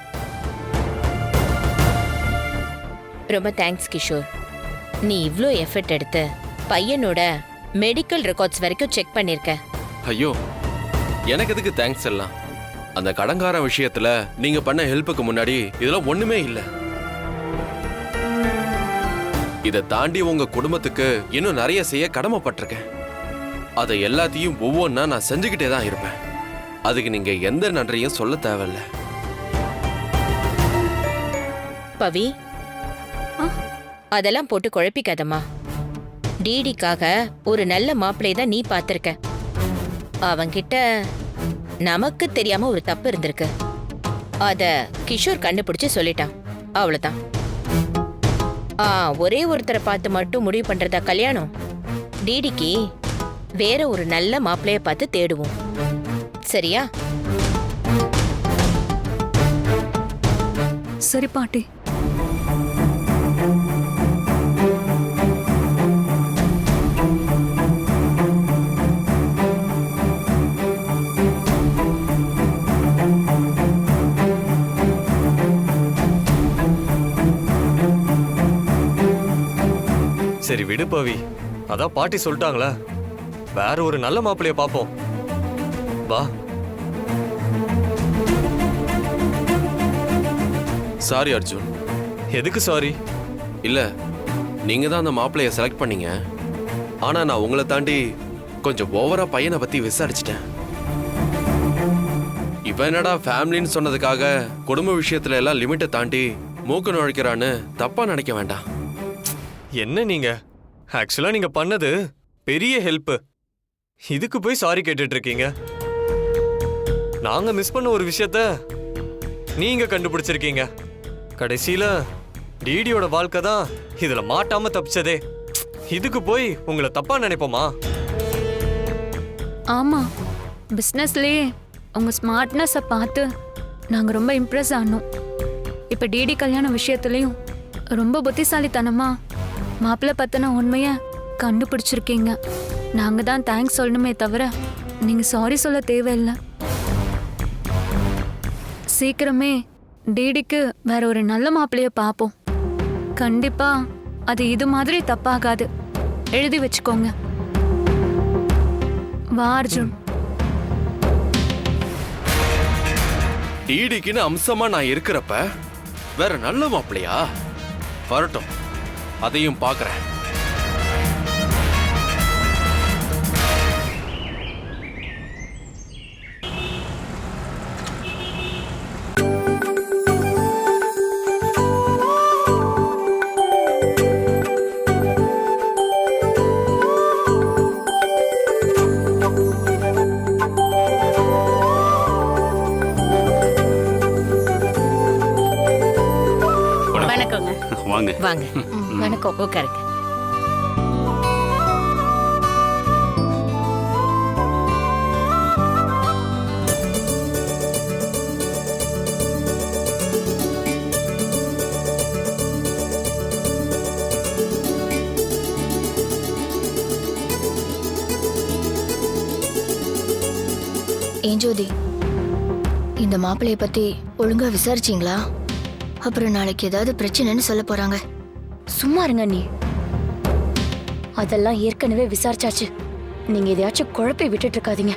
ரொம்ப தேங்க்ஸ் கிஷோர். நீ இவ்ளோ எஃபர்ட் எடுத்து பையனோட மெடிக்கல் ரெக்கார்ட்ஸ் வரைக்கும் செக் பண்ணிருக்க. ஐயோ, எனக்கு எதுக்கு தேங்க்ஸ் எல்லாம்? அந்த கடங்கார விஷயத்துல நீங்க பண்ண ஹெல்ப்புக்கு முன்னாடி இதெல்லாம் ஒண்ணுமே இல்ல. இதை தாண்டி உங்க குடும்பத்துக்கு இன்னும் நிறைய செய்ய கடமைப்பட்டிருக்கேன். அதை எல்லாத்தையும் ஒவ்வொன்னா நான் செஞ்சுக்கிட்டே தான் இருப்பேன். அதுக்கு நீங்க எந்த நன்றியும் சொல்ல தேவையில்ல. பவி, அதெல்லாம் போட்டு குழப்பிக்காதம்மா. டிடிக்காக ஒரு நல்ல மாப்பிள்ளை தான் நீ பார்த்திருக்க. அவங்கிட்ட நமக்கு தெரியாம ஒரு தப்பு இருந்திருக்கு. அத கிஷோர் கண்டுபிடிச்சு சொல்லிட்டான். அவ்வளவுதான். ஒரே ஒருத்தரை பார்த்து மட்டும் முடிவு பண்றதா கல்யாணம்? டிடிக்கு வேற ஒரு நல்ல மாப்பிள்ளைய பார்த்து தேடுவோம். சரியா? சரி பாட்டி. சரி விடு பவி, அதான் பாட்டி சொல்லிட்டாங்களா, வேற ஒரு நல்ல மாப்பிள்ளைய பாப்போம். வா. சாரி அர்ஜுன். எதுக்கு சாரி? இல்ல, நீங்க தான் அந்த மாப்பிள்ளைய செலக்ட் பண்ணீங்க. ஆனா நான் உங்களை தாண்டி கொஞ்சம் ஓவரா பையனை பத்தி விசாரிச்சிட்டேன். இவன் என்னடா ஃபேமிலின்னு சொன்னதுக்காக குடும்ப விஷயத்துல எல்லாம் லிமிட்டை தாண்டி மூக்கு நுழைக்கிறான்னு தப்பா நினைக்க வேண்டாம். என்ன நீங்க, ஆக்சுவலா நீங்க பண்ணது பெரிய ஹெல்ப். இதுக்கு போய் சாரி கேட்டுட்டு இருக்கீங்க. நாங்க மிஸ் பண்ண ஒரு விஷயத்த நீங்க கண்டுபிடிச்சிருக்கீங்க. கடைசியில டிடியோட வாழ்க்கை தான் இதுல மாட்டாம தப்பிச்சதே. இதுக்கு போய் உங்களை தப்பா நினைப்போமா? ஆமா, பிஸ்னஸ்லயே உங்க ஸ்மார்ட்னஸை பார்த்து நாங்க ரொம்ப இம்ப்ரெஸ் ஆனோம். இப்ப டிடி கல்யாண விஷயத்துலயும் ரொம்ப புத்திசாலித்தனமா மாப்பிள்ளை பத்தின உண்மைய கண்டுபிடிச்சிருக்கீங்க. நாங்க தான் தேங்க்ஸ் சொல்லணுமே தவிர நீங்க சாரி சொல்ல தேவையில்லை. சீக்கிரமே டிடிக்கு வேற ஒரு நல்ல மாப்பிள்ளைய பார்ப்போம். கண்டிப்பா அது இது மாதிரி தப்பாகாது. எழுதி வச்சுக்கோங்க. வா அர்ஜுன். டிடிக்குன்னு அம்சமா நான் இருக்கிறப்ப வேற நல்ல மாப்பிள்ளையா? வரட்டும், அதையும் பார்க்கறேன். வாங்க வாங்க. வணக்கம். உட்காருங்க. ஏன் ஜோதி, இந்த மாப்பிள்ளைய பத்தி ஒழுங்கா விசாரிச்சீங்களா? அப்புறம் நாளைக்கு ஏதாவது பிரச்சனைன்னு சொல்ல போறாங்க. சும்மா இருங்க நீ. அதெல்லாம் ஏற்கனவே விசாரிச்சாச்சு. நீங்க எதையாச்சும் குழப்பி விட்டுட்டு இருக்காதீங்க.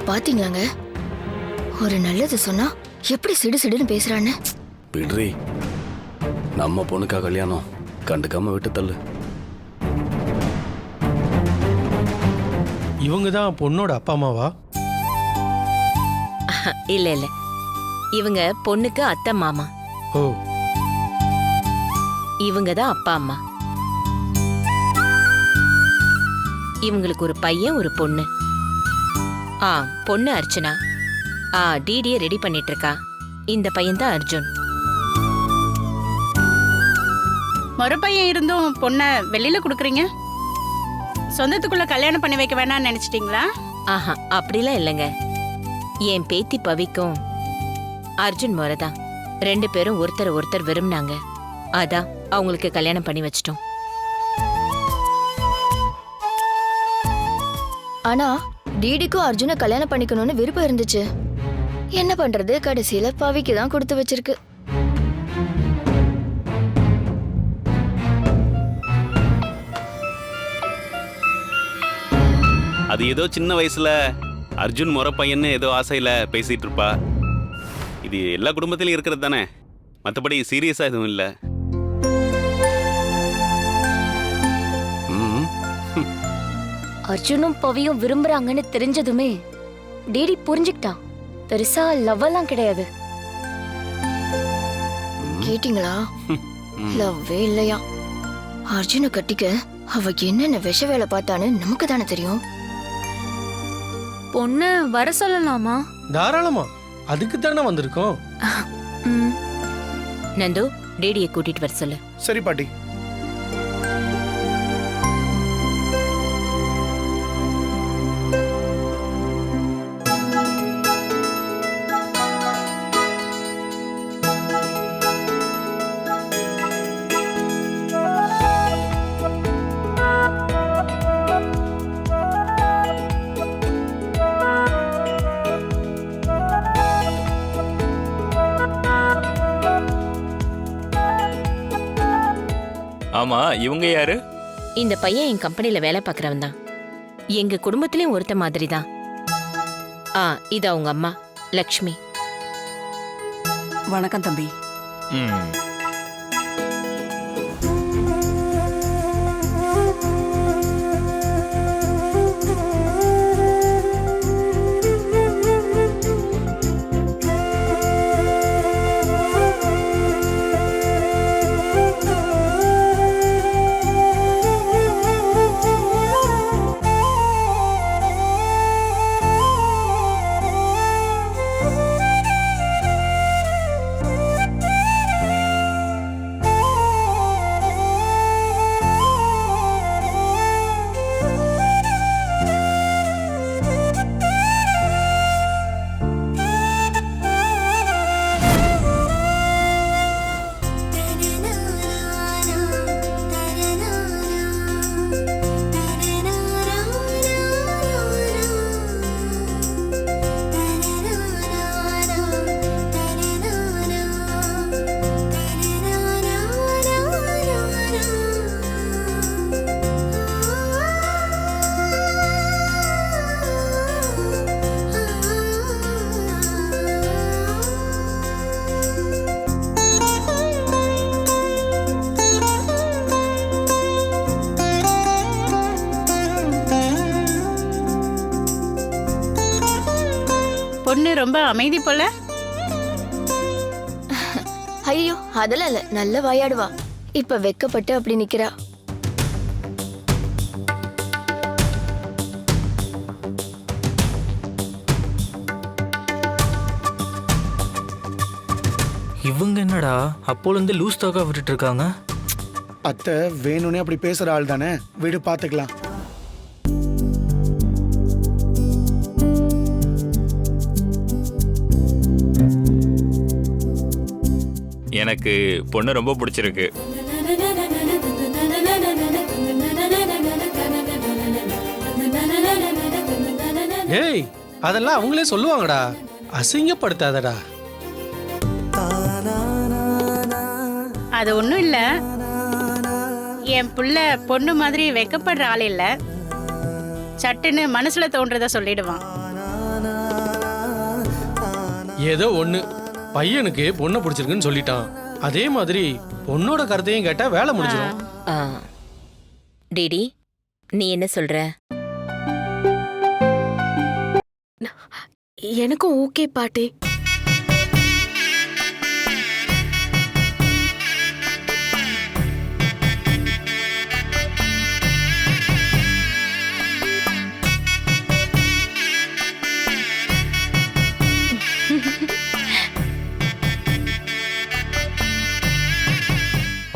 பாத்தீங்களாங்க, ஒரு நல்லது சொன்னா எப்படி சிடு சிடுன்னு பேசுறான்னு. விடுறி, நம்ம பொண்ணுக்கா கல்யாணம், கண்டுக்காம விட்டு தள்ளு. இவங்க தான் பொண்ணோட அப்பா அம்மாவா? இல்ல இல்ல, இவங்க பொண்ணுக்கு அத்தை மாமா. ஓ, இவங்க தான் அப்பா அம்மா. இவங்களுக்கு ஒரு பையன் ஒரு பொண்ணு. பொண்ணு அர்ச்சனா டிடியை ரெடி பண்ணிட்டு இருக்கா. இந்த பையன் தான் அர்ஜுன். மறுபையன் இருந்தும் பொண்ணை வெளியில கொடுக்குறீங்க? சொந்தத்துக்குள்ள கல்யாணம் பண்ணி வைக்க வேணாம்னு நினைச்சிட்டீங்களா? ஆஹா, அப்படிலாம் இல்லைங்க. என் பேத்தி பவிக்கும் அர்ஜுன் முறைதான். 2 பேரும் ஒருத்தர் விரும்பினாங்க. அதான் அவங்களுக்கு கல்யாணம் பண்ணி வச்சிட்டோம். ஆனா டிடிக்கும் அர்ஜுனை கல்யாணம் பண்ணிக்கணும்னு விருப்பம் இருந்துச்சு. என்ன பண்றது, கடைசியில பவிக்கு தான் கொடுத்து வச்சிருக்கு. அது ஏதோ சின்ன வயசுல அர்ஜுன் முறை பையன்னு ஏதோ ஆசையில பேசிட்டு இருப்பா. இது எல்லா குடும்பத்திலயும் இருக்கிறது தானே, மற்றபடி சீரியஸா எதுவும் இல்லை. அர்ஜுனும் பவியும் விரும்புறாங்கன்னு தெரிஞ்சதுமே டிடி புரிஞ்சுக்கிட்டான். பெருசா லவ் எல்லாம் கிடையாது. கேட்டிங்களா? லவ்வே இல்லையா. அர்ஜுனை கட்டிக்க அவ என்னென்ன விஷ வேலை பார்த்தான்னு நமக்கு தானே தெரியும். பொண்ணு வர சொல்லலாமா? தாராளமா, அதுக்கு தானே வந்திருக்கோம். நந்து, டேடியை கூட்டிட்டு வர சொல்லு. சரி பாட்டி. ஆமா, இவங்க யாரு? இந்த பையன் என் கம்பெனில வேலை பார்க்கறவன் தான். எங்க குடும்பத்திலயும் ஒருத்த மாதிரி தான். இது அவங்க அம்மா லக்ஷ்மி. வணக்கம் தம்பி. பொண்ணு ரொம்ப அமைதி போல. ஐயோ, அதெல்லாம் இல்ல, நல்ல வாயாடுவா. இப்ப வெக்கப்பட்டு அப்படி நிக்கிறா. இவங்க என்னடா அப்போல இருந்து லூஸ் டாக்கா விட்டுட்டு இருக்காங்க? அத்தை வேணும்னே அப்படி பேசுற ஆள் தானே, வீடு பாத்துக்கலாம். எனக்கு பொண்ணு ரொம்ப பிடிச்சிருக்கு. ஏய், அதெல்லாம் அவங்களே சொல்லுவாங்கடா, அசிங்கப்படுத்தாதடா. அது ஒண்ணும் இல்ல, என் புள்ள பொண்ணு மாதிரி வெக்கப்படுற ஆள் இல்ல. சட்டுன்னு மனசுல தோன்றத சொல்லிடுவான். ஏதோ ஒண்ணு, பையனுக்கு பொண்ணை பிடிச்சிருக்குன்னு சொல்லிட்டான். அதே மாதிரி பொண்ணோட கருத்தையும் கேட்டா வேலை முடிஞ்சிடும். டிடி, நீ என்ன சொல்ற? எனக்கும் ஓகே பாட்டி.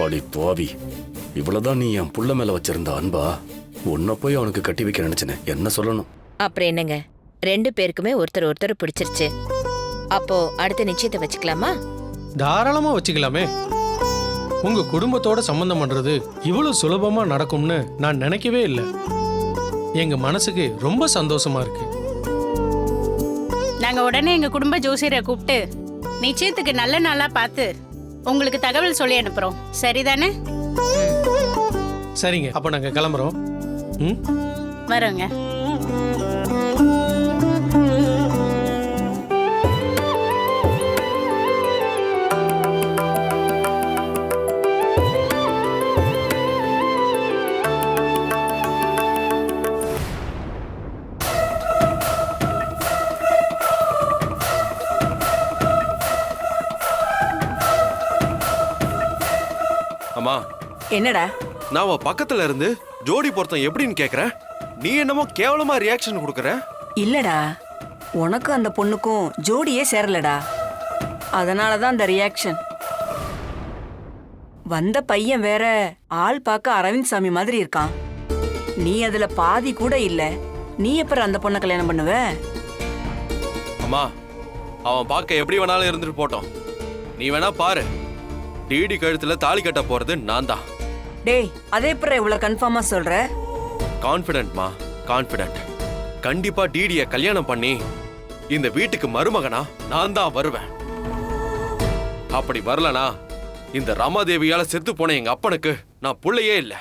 அடி பாவி, இவ்வளவுதான் நீ என் புள்ள மேல வச்சிருந்த அன்பா? உன்னை போய் அவனுக்கு கட்டி வைக்க நினைச்சனே, என்ன சொல்லணும்? அப்புறம் என்னங்க, 2 பேருக்குமே ஒருத்தர் பிடிச்சிருச்சு. அப்போ அடுத்த நிச்சயத்தை வச்சுக்கலாமா? தாராளமா வச்சுக்கலாமே. உங்க குடும்பத்தோட சம்பந்தம் பண்றது இவ்வளவு சுலபமா நடக்கும்னு நான் நினைக்கவே இல்லை. எங்க மனசுக்கு ரொம்ப சந்தோஷமா இருக்கு. நாங்க உடனே எங்க குடும்ப ஜோசியரை கூப்பிட்டு நிச்சயத்துக்கு நல்ல நாளா பார்த்து உங்களுக்கு தகவல் சொல்லி அனுப்புறோம். சரிதானே? சரிங்க, அப்ப நாங்க கிளம்புறோம். வரோங்க. அம்மா, என்னடா நான் உன் பக்கத்துல இருந்து ஜோடி பொருத்தம் எப்படின்னு கேக்குறேன், நீ என்னமோ கேவலமா ரியாக்ஷன் கொடுக்கற. இல்லடா, உனக்கும் அந்த பொண்ணுக்கும் ஜோடியே சேரலடா, அதனாலதான் அந்த ரியாக்ஷன். வந்த பையன் வேற ஆள் பார்க்க அரவிந்த் சாமி மாதிரி இருக்கான். நீ அதுல பாதி கூட இல்ல. நீ எப்பறம் அந்த பொண்ணை கல்யாணம் பண்ணுவ? அம்மா, அவன் பார்க்க எப்படி வேணாலும் இருந்துட்டு போட்டோம். நீ வேணா பாரு, டிடி கழுத்துல தாலி கட்ட போறது நான் தான். டேய், அதே எப்பறம் இவ்வளவு கன்ஃபார்மா சொல்ற? கான்ஃபிடென்ட்மா, கான்ஃபிடென்ட். கண்டிப்பா டிடிய கல்யாணம் பண்ணி இந்த வீட்டுக்கு மருமகனா நான் தான் வருவேன். அப்படி வரலனா இந்த ரமாதேவியால செத்து போன எங்க அப்பனுக்கு நான் புள்ளையே இல்லை.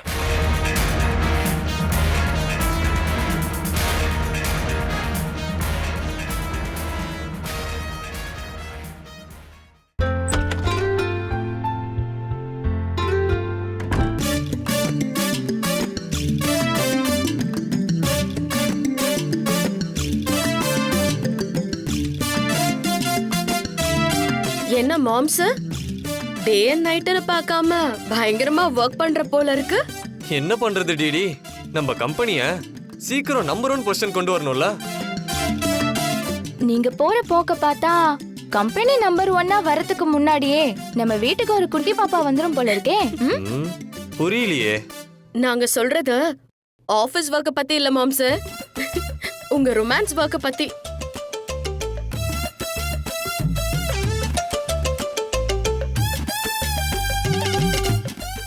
என்ன மாம்ஸ், டே அண்ட் நைட்னு பார்க்காம பயங்கரமா ஒர்க் பண்ற போல இருக்கு. என்ன பண்றது டிடி, நம்ம கம்பெனிய சீக்கிரம் நம்பர் 1 பொசிஷன் கொண்டு வரணும்ல. நீங்க போற போக்க பார்த்தா கம்பெனி நம்பர் 1 வரதுக்கு முன்னாடியே நம்ம வீட்டுக்கு ஒரு குட்டி பாப்பா வந்துரும் போல இருக்கே. புரியலையே. நாங்க சொல்றது ஆபீஸ் ஒர்க்க பத்தி இல்ல மாம்ஸ், உங்க ரொமான்ஸ் ஒர்க்க பத்தி.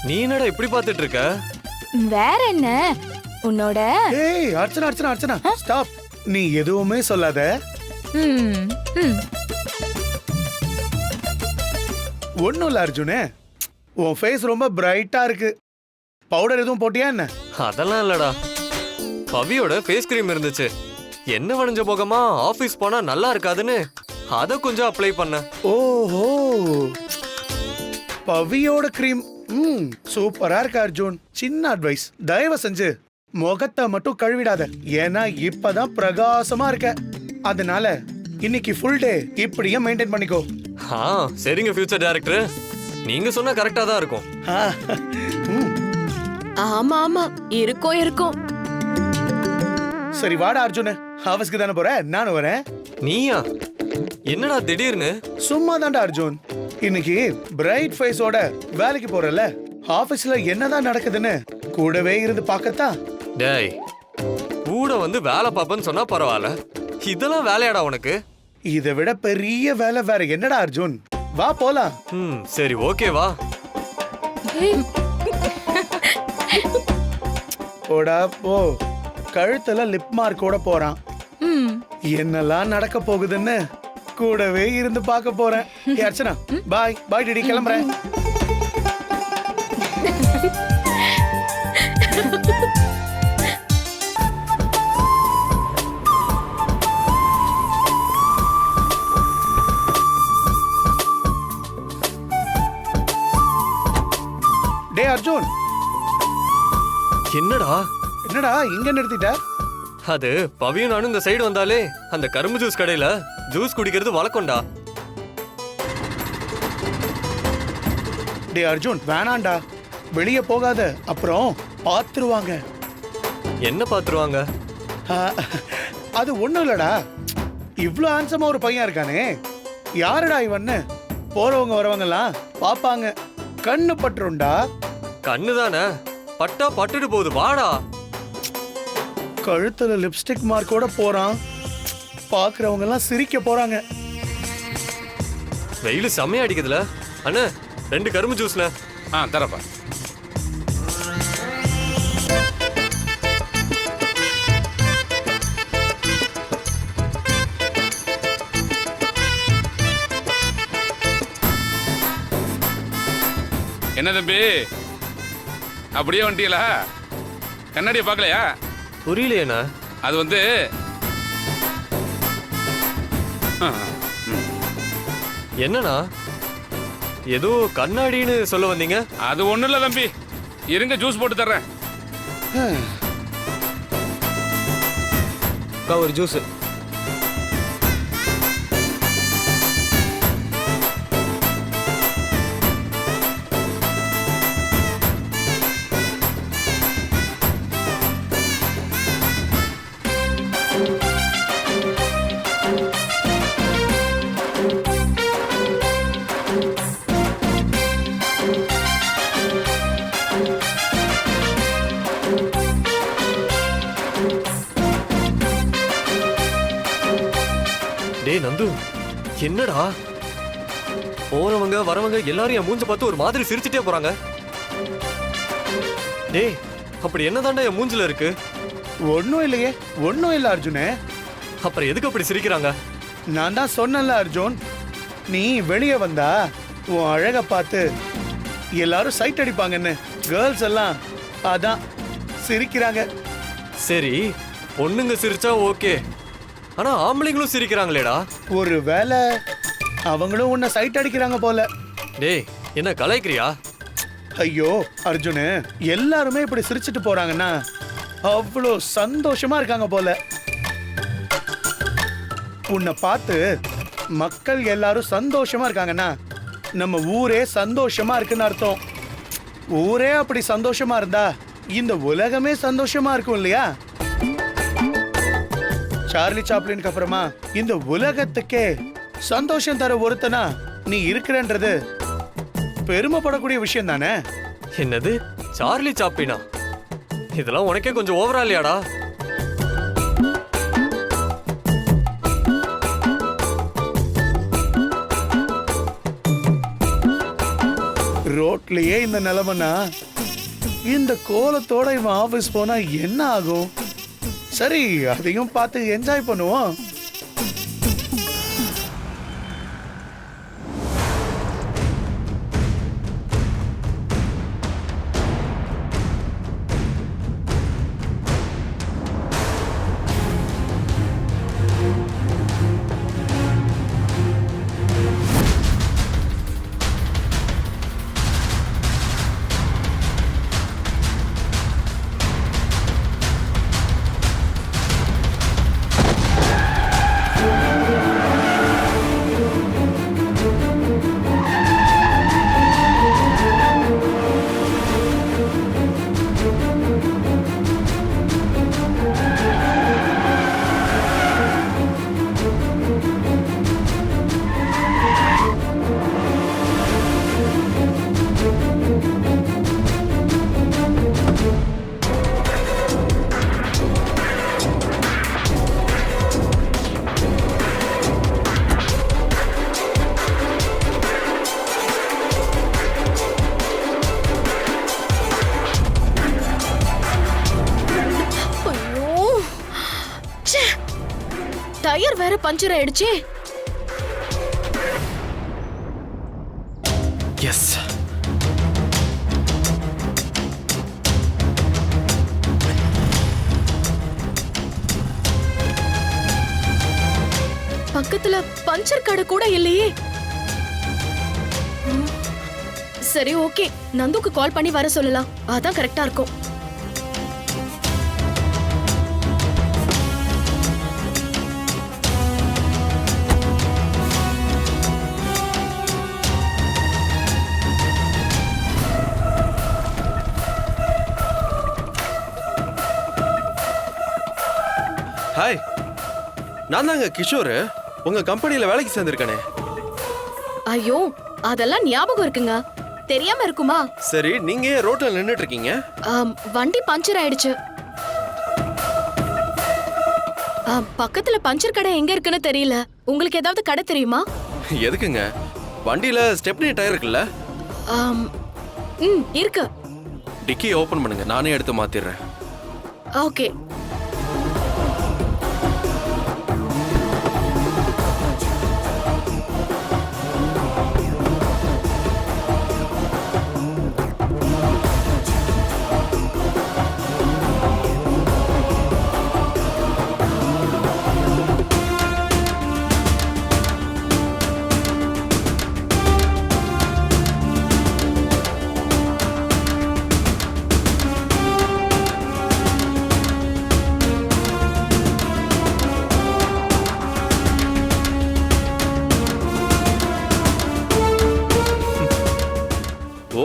நீ என்னடா இப்படி பார்த்துட்டு இருக்க? வேற என்ன உன்னோட? ஏய் அர்ச்சனா அர்ச்சனா அர்ச்சனா, ஸ்டாப். நீ எதுவுமே சொல்லாத. ஒண்ணும் இல்ல அர்ஜுனே, உன் ஃபேஸ் ரொம்ப பிரைட்டா இருக்கு. பவுடர் எதுவும் போட்டியா என்ன? அதெல்லாம் இல்லடா, பவியோட ஃபேஸ் கிரீம் இருந்துச்சு. என்ன வளைஞ்ச முகமா ஆபீஸ் போனா நல்லா இருக்காதுன்னு அத கொஞ்சம் அப்ளை பண்ண. ஓஹோ, பவியோட கிரீம் சூப்பரா இருக்கு அர்ஜுன். சின்ன அட்வைஸ், தயவு செஞ்சு முகத்தை மட்டும் கழுவிடாத. ஏன்னா இப்பதான் பிரகாசமா இருக்க. அதனால இன்னைக்கு ஃபுல் டே இப்படியே மெயின்டைன் பண்ணிக்கோ. சரிங்க ஃபியூச்சர் டைரக்டர், நீங்க சொன்னா கரெக்டா தான் இருக்கும். ஆமா ஆமா, இருக்கும். சரி வாடா அர்ஜுன், ஆபீஸ்க்கு தானே போற, நானும் வரேன். நீயா? என்னடா திடீர்னு? சும்மா தான்டா அர்ஜுன், இன்னைக்கு பிரைட் ஃபேஸோட வேலைக்கு போறல, ஆபீஸ்ல என்னதான் நடக்குதுன்னு கூடவே இருந்து பார்க்கத்தான். டேய், கூட வந்து வேலை பாப்பன்னு சொன்னா பரவாயில்ல, இதெல்லாம் வேலையாடா உனக்கு? இதை விட பெரிய வேலை வேற என்னடா அர்ஜுன், வா போலாம். சரி ஓகே வா. போடா போ, கழுத்துல லிப் மார்க்கோட போறான். என்னெல்லாம் நடக்க போகுதுன்னு கூடவே இருந்து பார்க்க போறேன். அர்ச்சனா பாய் பாய் டிடி, கிளம்புறேன். டே அர்ஜுன். என்னடா என்னடா இங்க நிறுத்திட்ட? அது பவியும் நானும் இந்த சைடு வந்தாலே அந்த கரும்பு ஜூஸ் கடையில ஜூஸ் குடிக்கிறது வழக்கம்டா. டே அர்ஜுன் வேணாண்டா, வெளியே போகாத, அப்புறம் பாத்துருவாங்க. என்ன பாத்துருவாங்க? அது ஒண்ணும் இல்லடா, இவ்ளோ ஹேண்ட்ஸமா ஒரு பையன் இருக்கானே, யாருடா இவன்னு போறவங்க வரவங்க எல்லாம் பாப்பாங்க. கண்ணு பட்டுருண்டா. கண்ணு தானே பட்டா பட்டுட்டு போகுது, வாடா. கழுத்துல லிப்ஸ்டிக் மார்க்கோட போறான். பாக்குறவங்க எல்லாம் சிரிக்க போறாங்க. வெயில் செம்மையா அடிக்குதுல அண்ணா, 2 கரும்பு ஜூஸ்ல. தரப்பா. என்ன தம்பி அப்படியே வந்துட்டீங்களா? கண்ணாடியை பார்க்கலையா? புரியலையேண்ணா. அது வந்து என்னண்ணா ஏதோ கண்ணாடின்னு சொல்ல வந்தீங்க? அது ஒண்ணும் இல்ல தம்பி, இருங்க ஜூஸ் போட்டு தர்றேன். ஒரு ஜூஸ். டேய் நந்து, என்னடா போறவங்க வரவங்க எல்லாரும் என் மூஞ்ச பார்த்து ஒரு மாதிரி சிரிச்சுட்டே போறாங்க. டேய் அப்படி என்னதாண்டா என் மூஞ்சில இருக்கு? ஒன்னும் இல்லையே. ஒன்னும் இல்ல அர்ஜுனே. அப்புறம் எதுக்கு அப்படி சிரிக்கிறாங்க? நான் தான் சொன்னேன்ல அர்ஜுன், நீ வெளியே வந்தா உன் அழக பார்த்து எல்லாரும் சைட் அடிப்பாங்கன்னு. கேர்ள்ஸ் எல்லாம் அதான் சிரிக்கிறாங்க. சரி பொண்ணுங்க சிரிச்சா ஓகே, ஆனா ஆம்பளைங்களும் சிரிக்கிறாங்களேடா. ஒரு வேளை அவங்களும் உன்னை சைட் அடிக்கிறாங்க போல. டேய் என்ன கலாய்க்கிறியா? ஐயோ அர்ஜுனு, எல்லாருமே இப்படி சிரிச்சிட்டு போறாங்கன்னா அவ்வளோ சந்தோஷமா இருக்காங்க போல. உன்னை பார்த்து மக்கள் எல்லாரும் சந்தோஷமா இருக்காங்கன்னா நம்ம ஊரே சந்தோஷமா இருக்குன்னு அர்த்தம். ஊரே அப்படி சந்தோஷமா இருந்தா இந்த உலகமே சந்தோஷமா இருக்கும் இல்லையா? சார்லி சாப்ளினுக்கு அப்புறமா இந்த உலகத்துக்கே சந்தோஷம் தர ஒருத்தனா நீ இருக்கிறன்றது பெருமைப்படக்கூடிய விஷயம் தானே. என்னது சார்லி சாப்ளினா? இதெல்லாம் உனக்கே கொஞ்சம் ஓவரா இல்லையாடா? ரோட்லயே இந்த நிலைமைனா இந்த கோலத்தோட இவன் ஆபீஸ் போனா என்ன ஆகும்? சரி, அதையும் பார்த்து என்ஜாய் பண்ணுவோம். டயர் வேற பஞ்சர் ஆயிடுச்சு. எஸ், பக்கத்துல பஞ்சர் கடை கூட இல்லையே. சரி ஓகே, நந்துக்கு கால் பண்ணி வர சொல்லலாம், அதான் கரெக்டா இருக்கும். ஹாய், நான் தாங்க கிஷோர், உங்க கம்பெனில வேலைக்கு சேர்ந்திருக்கேனே. ஐயோ, அதெல்லாம் ஞாபகம் இருக்குங்க. தெரியாம இருக்குமா? சரி நீங்க ஏன் ரோட்ல நின்னுட்டு இருக்கீங்க? வண்டி பஞ்சர் ஆயிடுச்சு. பக்கத்துல பஞ்சர் கடை எங்க இருக்குன்னு தெரியல. உங்களுக்கு ஏதாவது கடை தெரியுமா? எதுக்குங்க? வண்டியில ஸ்டெப்னி டயர் இருக்குல்ல? இருக்கு. டிக்கி ஓபன் பண்ணுங்க, நானே எடுத்து மாத்திடுறேன். ஓகே.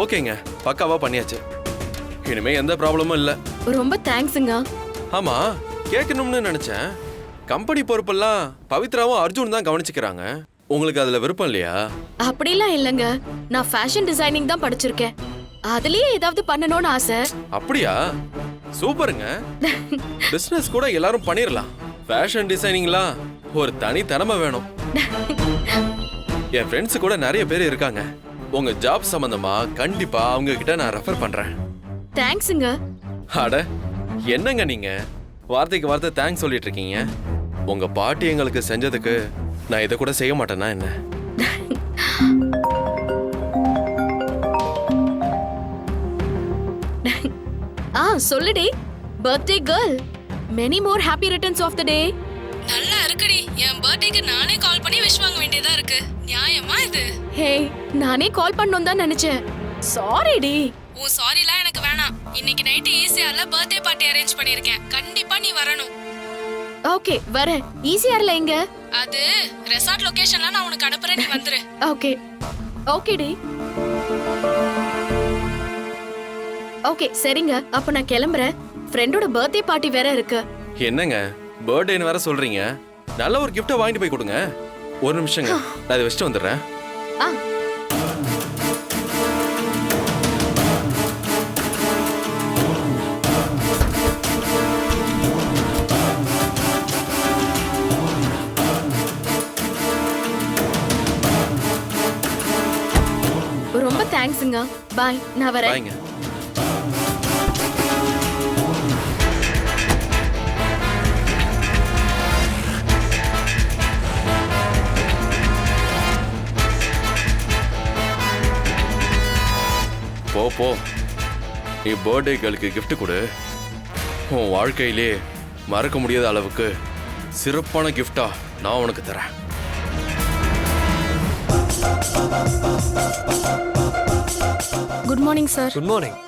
ஓகேங்க, பக்காவா பண்ணியாச்சு. இனிமே எந்த ப்ராப்ளமும் இல்ல. ரொம்ப தேங்க்ஸ்ங்க. ஆமா, கேட்கணும்னு நினைச்சேன். கம்பெனி பொறுப்பெல்லாம் பவித்ராவும் அர்ஜுன் தான் கவனிச்சுக்கிறாங்க. உங்களுக்கு அதுல விருப்பம் இல்லையா? அப்படிலாம் இல்லங்க. நான் ஃபேஷன் டிசைனிங் தான் படிச்சிருக்கேன். அதுலயே ஏதாவது பண்ணணும்னு ஆசை. அப்படியா? சூப்பருங்க. பிசினஸ் கூட எல்லாரும் பண்ணிரலாம். ஃபேஷன் டிசைனிங்லாம் ஒரு தனி திறமை வேணும். என் ஃப்ரெண்ட்ஸ் கூட நிறைய பேர் இருக்காங்க. உங்க ஜாப் சம்பந்தமா கண்டிப்பா அவங்க கிட்ட நான் ரெஃபர் பண்றேன். தேங்க்ஸ்ங்க. அட என்னங்க நீங்க வார்த்தைக்கு வார்த்தை தேங்க்ஸ் சொல்லிட்டு இருக்கீங்க. உங்க பாட்டி எங்களுக்கு செஞ்சதுக்கு நான் இதை கூட செய்ய மாட்டேன்னா என்ன? சொல்லுடி. Birthday girl, many more happy returns of the day. நல்லா இருக்குடி. என் பர்த்டேக்கு நானே கால் பண்ணி விஷ் வாங்க வேண்டியதா இருக்கு. நியாயமா இது? ஹே, நானே கால் பண்ணனும் தான் நினைச்சேன். Sorry D. ஓ சாரிலாம் எனக்கு வேணாம். இன்னைக்கு நைட் ஈஸியால பர்த்டே பார்ட்டி அரேஞ்ச் பண்ணிருக்கேன். கண்டிப்பா நீ வரணும். ஓகே, வரேன். ஈஸியார்ல எங்க? அது ரெசார்ட் லொகேஷன்ல நான் உனக்கு அனுப்புறேன், நீ வந்துரு. ஓகே. Okay D. ஓகே, சரிங்க. அப்ப நான் கிளம்புறேன். ஃப்ரெண்டோட பர்த்டே பார்ட்டி வேற இருக்கு. என்னங்க பர்த்டேன்னு வேற சொல்றீங்க? நல்ல ஒரு கிஃப்ட்டை வாங்கிட்டு போய் கொடுங்க. ஒரு நிமிஷங்க, நான் இதை வச்சுட்டு வந்துடுறேன். ரொம்ப தேங்க்ஸ்ங்க. பாய், நான் வரேன். பாய்ங்க. போ போ, நீ பர்த்டே கேர்ளுக்கு கிஃப்ட் கொடு. உன் வாழ்க்கையிலே மறக்க முடியாத அளவுக்கு சிறப்பான கிஃப்டா நான் உனக்கு தரேன். Good morning sir. Good morning.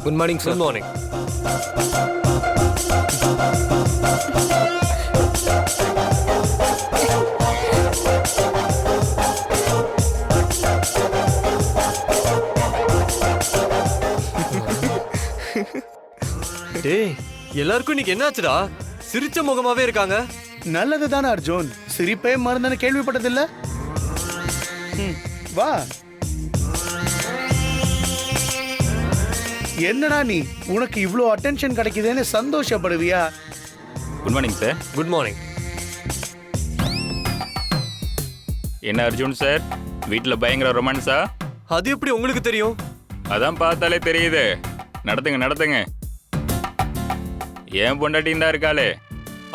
Good morning sir. Good morning. டேய், எல்லாருக்கும் இன்னைக்கு என்னாச்சுடா? சிரிச்ச முகமாவே இருக்காங்க. நல்லதுதானே அர்ஜுன், சிரிப்பே மருந்துன்னு கேள்விப்பட்டதில்ல. வா. என்னடா நீ, உனக்கு இவ்ளோ அட்டென்ஷன் கிடைக்குதுன்னு சந்தோஷப்படுவியா? Good morning sir. Good morning. என்ன அர்ஜுன் சார், வீட்ல பயங்கர ரொமான்ஸா? அது எப்படி உங்களுக்கு தெரியும்? அதான் பார்த்தாலே தெரியுது. நடத்துங்க நடத்துங்க. ஏன் பொண்டாட்டியும் தான் இருக்காளே,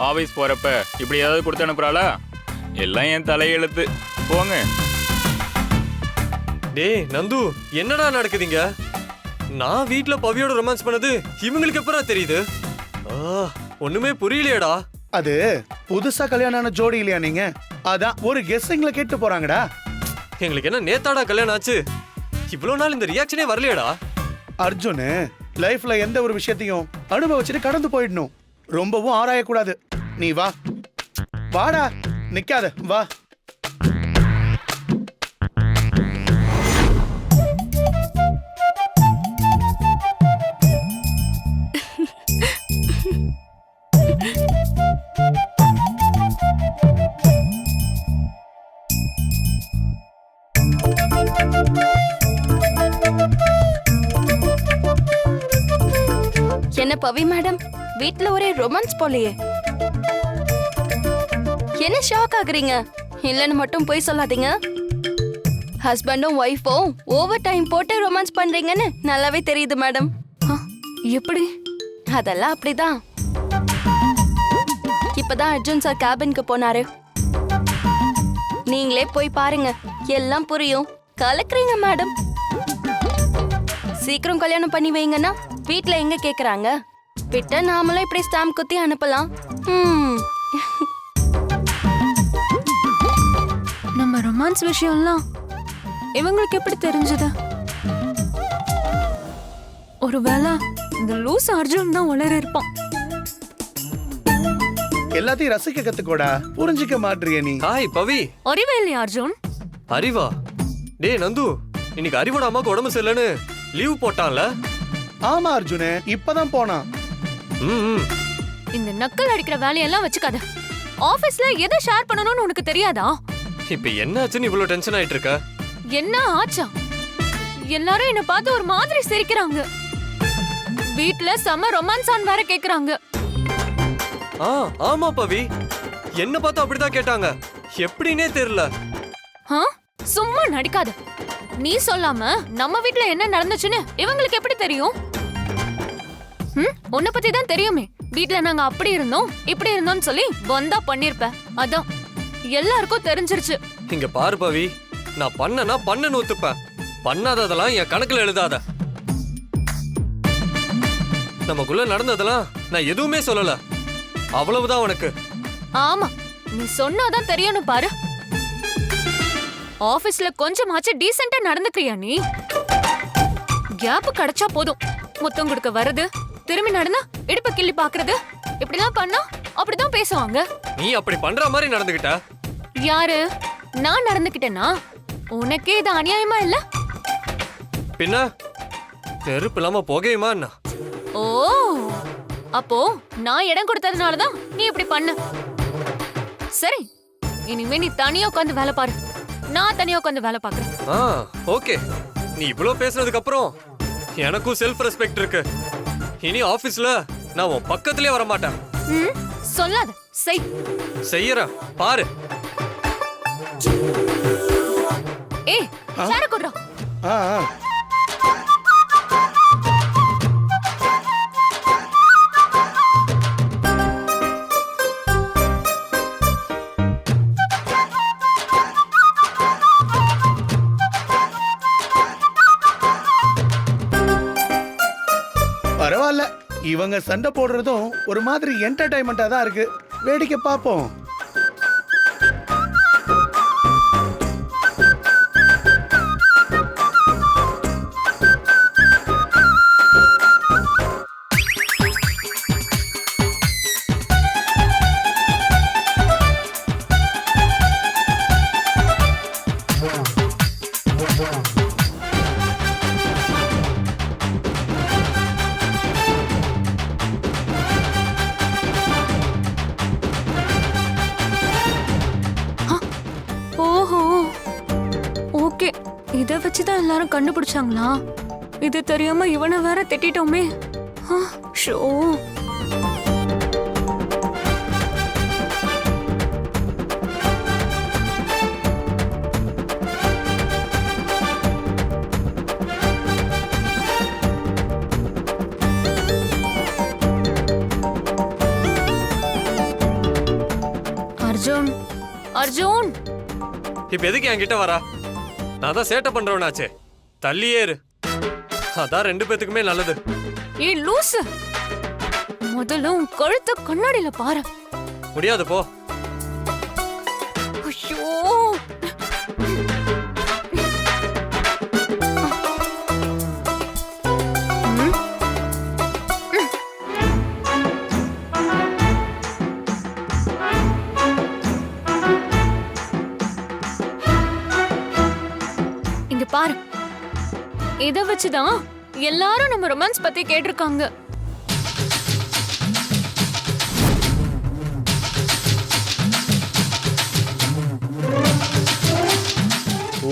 ஆபீஸ் போறப்ப இப்படி ஏதாவது கொடுத்து அனுப்புறாளா? எல்லாம் என் தலையெழுத்து. போங்க. டேய் நந்து, என்னடா நடக்குதுங்க? நான் வீட்ல பவியோட ரொமான்ஸ் பண்ணது இவங்களுக்கு எப்பறம் தெரியுது? ஒண்ணுமே புரியலையேடா. அது புதுசா கல்யாணம் ஆன ஜோடி இல்லையா நீங்க? அதான் ஒரு கெஸ்ஸிங்ல கேட்டு போறாங்கடா. எங்களுக்கு என்ன நேத்தாடா கல்யாணம் ஆச்சு? இவ்வளவு நாள் இந்த ரியாக்ஷனே வரலையேடா. அர்ஜுன், லைஃப்ல எந்த ஒரு விஷயத்தையும் அனுபவிச்சுட்டு கடந்து போயிடணும். ரொம்பவும் ஆராயக்கூடாது. நீ வா. வாடா, நிக்காத, வா. பவி மேடம், வீட்ல ஒரே ரொமான்ஸ் போலையே. என்ன ஷாக் ஆகுறீங்க? இல்லன்னு மட்டும் போய் சொல்லாதீங்க. ஹஸ்பண்டும் ஒய்ஃபும் ஓவர் டைம் போட்டு ரொமான்ஸ் பண்றீங்கன்னு நல்லாவே தெரியுது மேடம். எப்படி? அதெல்லாம் அப்படிதான். இப்பதான் அர்ஜுன் சார் கேபினுக்கு போனாரு. நீங்களே போய் பாருங்க, எல்லாம் புரியும். கலக்குறீங்க மேடம். சீக்கிரம் கல்யாணம் பண்ணி வைங்கன்னா வீட்ல எங்க கேக்குறாங்க? விட்ட நாமளும் இப்படி ஸ்டாம்ப் குத்தி அனுப்பலாம். நம்ம ரொமான்ஸ் விஷயம்லாம் இவங்களுக்கு எப்படி தெரிஞ்சது? ஒருவேளை இந்த லூஸ் அர்ஜுன் தான் உளறி இருப்பான். எல்லாத்தையும் ரசிக்க கத்துக்கோடா, புரிஞ்சிக்க மாட்றிய நீ. ஹாய் பவி. அறிவே இல்லையா அர்ஜுன்? அறிவா? டேய் நந்து, இன்னைக்கு அறிவோட அம்மாக்கு உடம்பு சரியில்லைன்னு லீவ் போட்டான்ல? ஆமா அர்ஜுனே, இப்பதான் போனான். இந்த நக்கல் அடிக்கிற வேலையெல்லாம் வச்சுக்காத. ஆபீஸ்ல எதை ஷேர் பண்ணணும்னு உனக்கு தெரியாதா? இப்ப என்ன ஆச்சுன்னு இவ்வளவு டென்ஷன் ஆயிட்டு இருக்க? என்ன ஆச்சா? எல்லாரும் என்ன பார்த்து ஒரு மாதிரி சிரிக்கிறாங்க. வீட்ல செம ரொமான்ஸ் ஆன் வேற கேக்குறாங்க. ஆமா பவி, என்ன பார்த்து அப்படிதான் கேட்டாங்க. எப்படின்னே தெரியல. சும்மா நடிக்காத. நீ சொல்லாம நம்ம வீட்ல என்ன நடந்துச்சுன்னு இவங்களுக்கு எப்படி தெரியும்? உன்னை பத்தி தான் தெரியுமே. வீட்ல நாங்க அப்படி இருந்தோம் இப்படி இருந்தோம்னு சொல்லி வந்தா பண்ணிருப்ப. அதான் எல்லாருக்கும் தெரிஞ்சிருச்சு. இங்க பாரு பவி, நான் பண்ணனா பண்ணன்னு ஒத்துப்பேன். பண்ணாததெல்லாம் என் கணக்குல எழுதாத. நமக்குள்ள நடந்ததெல்லாம் நான் எதுவுமே சொல்லல. அவ்வளவுதான் உனக்கு. ஆமா, நீ சொன்னாதான் தெரியணும் பாரு. ஆபீஸ்ல கொஞ்சமாச்சு டீசென்ட்டா நடந்துக்கிறியா நீ? கேப் கிடைச்சா போதும் முத்தம் கொடுக்க வருது, திரும்பி நடந்தா இடுப்ப கிள்ளி பாக்குறது, இப்படிலாம் பண்ணா அப்படிதான் பேசுவாங்க. நீ அப்படி பண்ற மாதிரி நடந்துகிட்ட. யாரு? நான் நடந்துக்கிட்டேனா? உனக்கே இது அநியாயமா இல்ல? பின்ன நெருப்பு இல்லாம புகையுமா என்ன? ஓ, அப்போ நான் இடம் கொடுத்ததுனாலதான் நீ இப்படி பண்ண. சரி, இனிமே நீ தனியா உட்காந்து வேலை பாரு, நான் தனியா உட்காந்து வேலை பாக்குறேன். ஓகே. நீ இவ்ளோ பேசுனதுக்கு அப்புறம் எனக்கும் செல்ஃப் ரெஸ்பெக்ட் இருக்கு. இனி ஆபீஸ்ல நான் உன் பக்கத்திலே வர மாட்டேன். சொல்லாத, செய். செய்யறேன் பாரு. ஏய், சேர குடுறா. பரவாயில்ல, இவங்க சண்டை போடுறதும் ஒரு மாதிரி என்டர்டைன்மெண்டா தான் இருக்கு. வேடிக்கை பார்ப்போம். இத வச்சுதான் எல்லாரும் கண்டுபிடிச்சாங்களா? இது தெரியாம இவனை வேற திட்டிட்டோமே. ஷோ. அர்ஜுன், அர்ஜுன், இப்ப எதுக்கு என்கிட்ட வரா? நான் தான் சேட்டை பண்றவனாச்சே. தள்ளியே இரு, அதான் ரெண்டு பேத்துக்குமே நல்லது. ஏய் லூசு, முதல்ல உன் கழுத்து கண்ணாடியில பாரு. முடியாது போ. ஐயோ, இங்க பாரு. இத வச்சுதான் எல்லாரும் நம்ம ரொமான்ஸ் பத்தி கேட்டிருக்காங்க.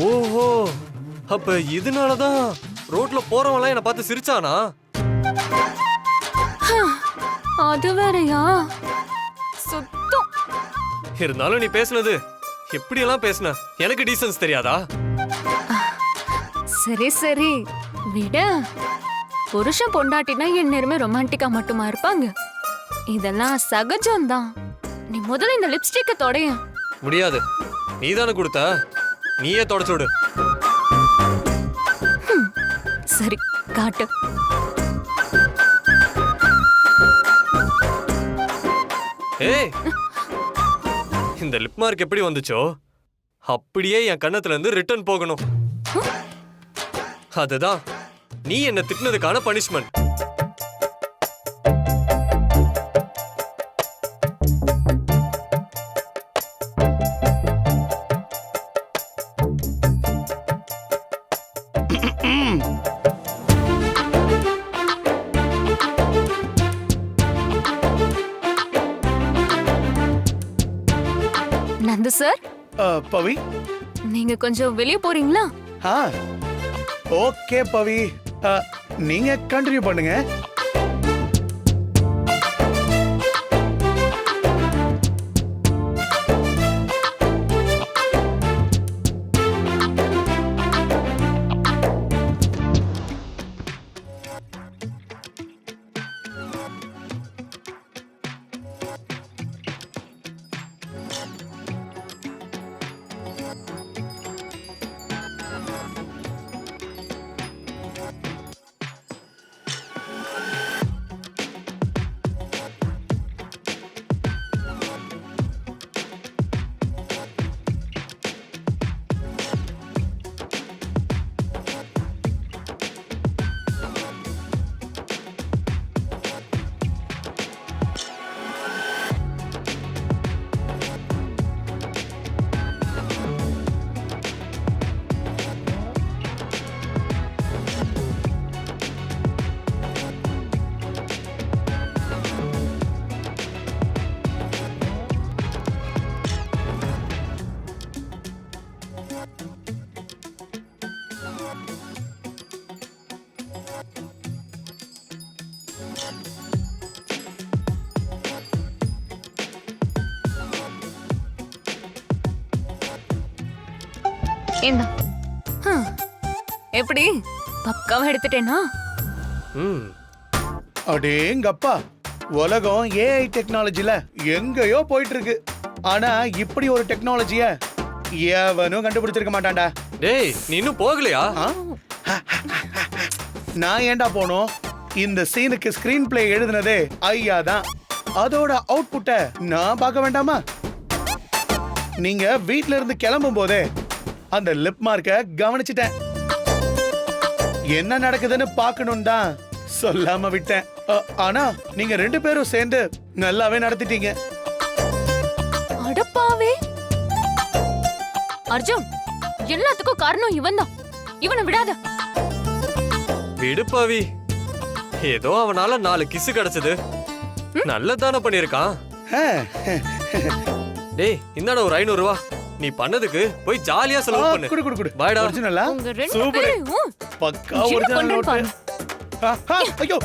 ஓஹோ, அப்ப இதனாலதான் ரோட்ல போறவன்லாம் என்ன பார்த்து சிரிச்சானா? அது வேறயா? சுத்தம். இருந்தாலும் நீ பேசுனது எப்படியெல்லாம் பேசுன? எனக்கு டீசன்ஸ் தெரியாதா? சரி சரி விட. புருஷன் பொண்டாட்டினா எந்நேரமே ரொமான்டிக்கா மட்டுமா இருப்பாங்க? இதெல்லாம் சகஜம்தான். நீ முதல்ல இந்த லிப்ஸ்டிக்க தொடைய. முடியாது, நீதானே கொடுத்த, நீயே தொடச்சு விடு. சரி காட்டு. ஏய், இந்த லிப் மார்க் எப்படி வந்துச்சோ அப்படியே என் கண்ணத்துல இருந்து ரிட்டர்ன் போகணும். அதுதான் நீ என்ன திட்டினதுக்கான பனிஷ்மெண்ட். நந்து சார், பவி நீங்க கொஞ்சம் வெளியே போறீங்களா? ஓகே பவி, நீங்க கண்டினியூ பண்ணுங்க. என்ன எப்படி பக்காவா எடுத்துட்டேனா? அடேங்கப்பா, உலகம் ஏஐ டெக்னாலஜில எங்கேயோ போயிட்டு இருக்கு. ஆனா இப்படி ஒரு டெக்னாலஜிய எவனும் கண்டுபிடிச்சிருக்க மாட்டான்டா. டேய், நீ இன்னும் போகலையா? நான் ஏன்டா போனோம்? இந்த சீனுக்கு ஸ்கிரீன் பிளே எழுதுனதே ஐயா தான். அதோட அவுட்புட்டை நான் பார்க்க வேண்டாமா? நீங்க வீட்ல இருந்து கிளம்பும் போதே அந்த லிப் மார்க்க கவனிச்சிட்டேன். என்ன நடக்குதுன்னு பார்க்கணும் தான் சொல்லாம விட்டேன். ஆனா நீங்க 2 பேரும் சேர்ந்து நல்லாவே நடத்திட்டீங்க. அடப்பாவே அர்ஜுன், எல்லாத்துக்கும் காரணம் இவன் தான். இவனை விடாத. விடுப்பாவி, ஏதோ அவனால 4 கிஸ் கிடைச்சது, நல்லதானே பண்ணிருக்கான். டேய், இந்தாடா ஒரு 500 ரூபா. நீ பண்ணதுக்கு போய் ஜாலியா செலவு பண்ணு. குடு குடு குடு. பாய்டா. ஒரிஜினலா? உங்க 2 சூப்பர். பேரும் பக்கா ஒரிஜினல் நோட். ஐயோ,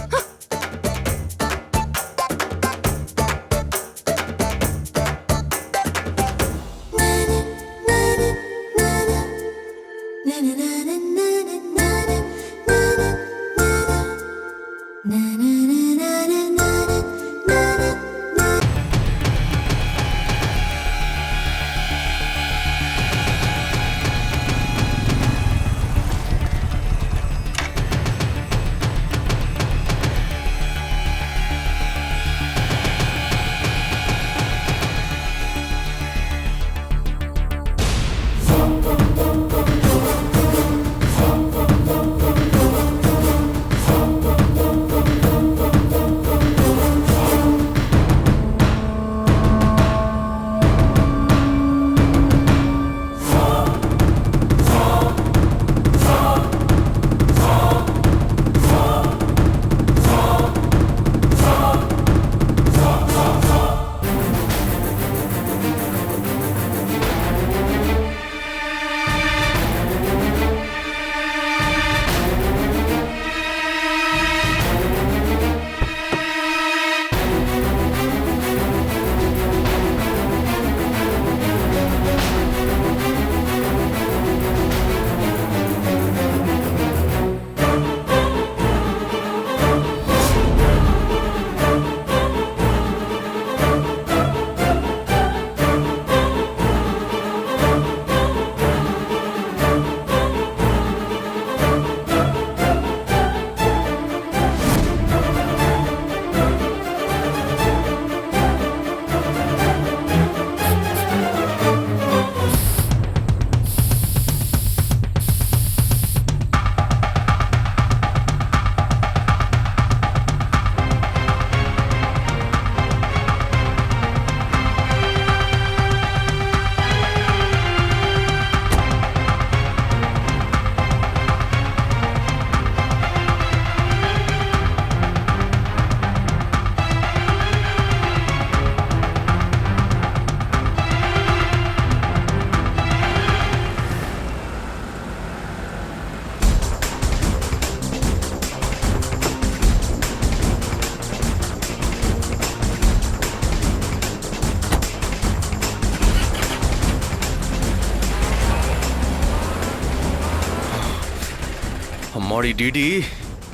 அம்மாடி டிடி,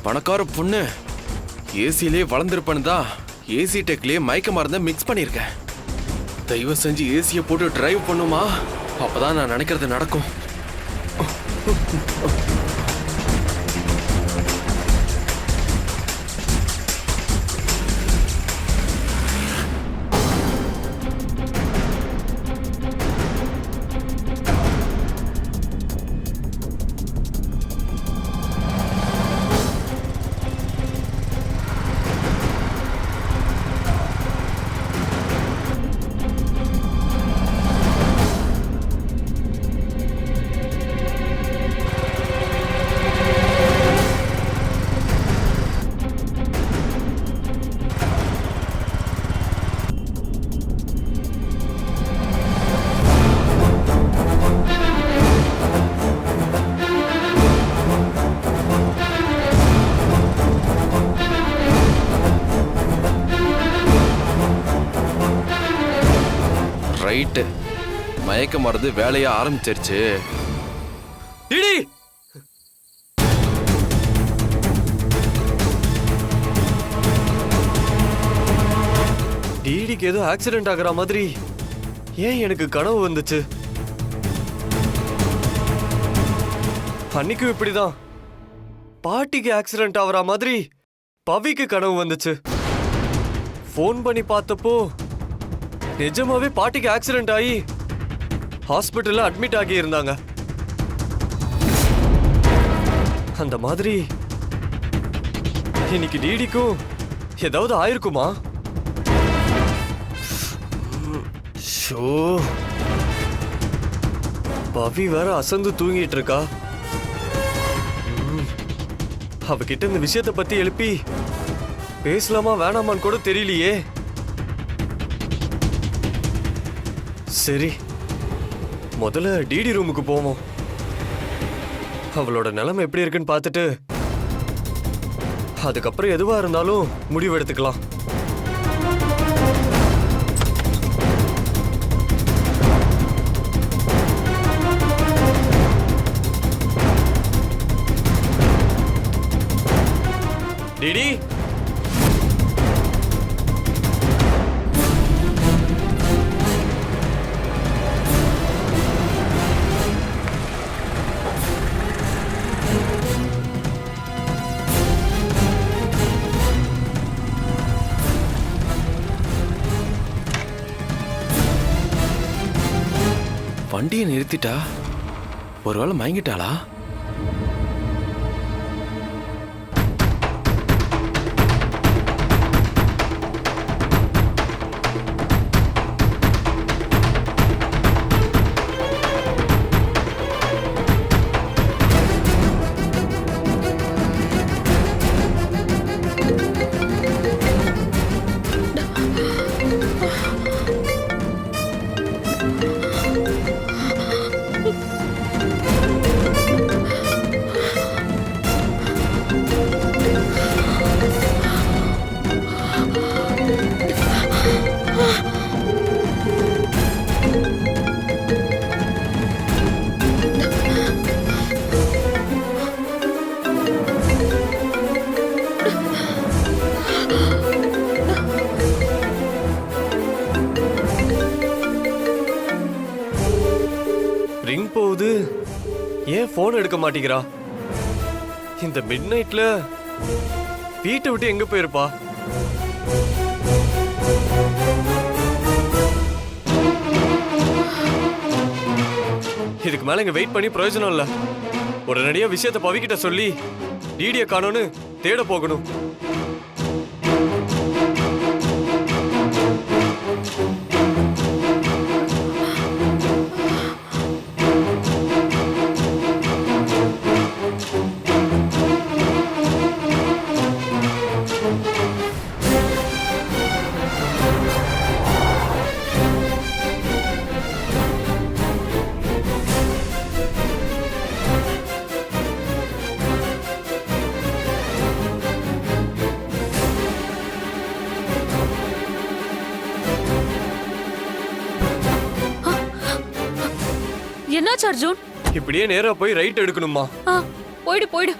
பணக்கார பொண்ணு. ஏசிலே வளர்ந்துருப்பேன்னு தான் ஏசி டெக்லயே மயக்க மருந்த மிக்ஸ் பண்ணியிருக்கேன். தயவு செஞ்சு ஏசியை போட்டு டிரைவ் பண்ணுமா, அப்பதான் நான் நினைக்கிறது நடக்கும். ரைட்டு, மயக்க மருந்து வேலைய ஆரம்பிச்சிருச்சு. டிடி, டிடிக்கு ஏதோ ஆக்சிடென்ட் ஆகுற மாதிரி ஏன் எனக்கு கனவு வந்துச்சு? அன்னைக்கும் இப்படிதான் பாட்டிக்கு ஆக்சிடென்ட் ஆகுற மாதிரி பவிக்கு கனவு வந்துச்சு. ஃபோன் பண்ணி பார்த்தப்போ நிஜமாவே பாட்டிக்கு ஆக்சிடென்ட் ஆகி ஹாஸ்பிட்டல்ல அட்மிட் ஆகி இருந்தாங்க. அந்த மாதிரி இன்னைக்கு டிடிக்கும் ஏதாவது ஆயிருக்குமா? ஷோ, பவி வேற அசந்து தூங்கிட்டு இருக்கா. அவகிட்ட இந்த விஷயத்தை பத்தி எழுப்பி பேசலாமா வேணாமான்னு கூட தெரியலையே. சரி, முதல்ல டிடி ரூமுக்கு போவோம். அவளோட நிலைமை எப்படி இருக்குன்னு பார்த்துட்டு அதுக்கப்புறம் எதுவா இருந்தாலும் முடிவு எடுத்துக்கலாம். டிடி, வண்டியை நிறுத்திட்டா, ஒருவேளை மயங்கிட்டாளா? ரிங் போகுது, ஏன் போன் எடுக்க மாட்டேங்கிறா? இந்த மிட் நைட்ல வீட்டை விட்டு எங்க போயிருப்பா? இதுக்கு மேல இங்க வெயிட் பண்ணி பிரயோஜனம் இல்ல. உடனடியா விஷயத்தை பவிக்கிட்ட சொல்லி டிடியை காணோன்னு தேட போகணும். என்னாச்சு அர்ஜுன்? இப்படியே நேரா போய் ரைட் எடுக்கணுமா? போயிடு போயிடு.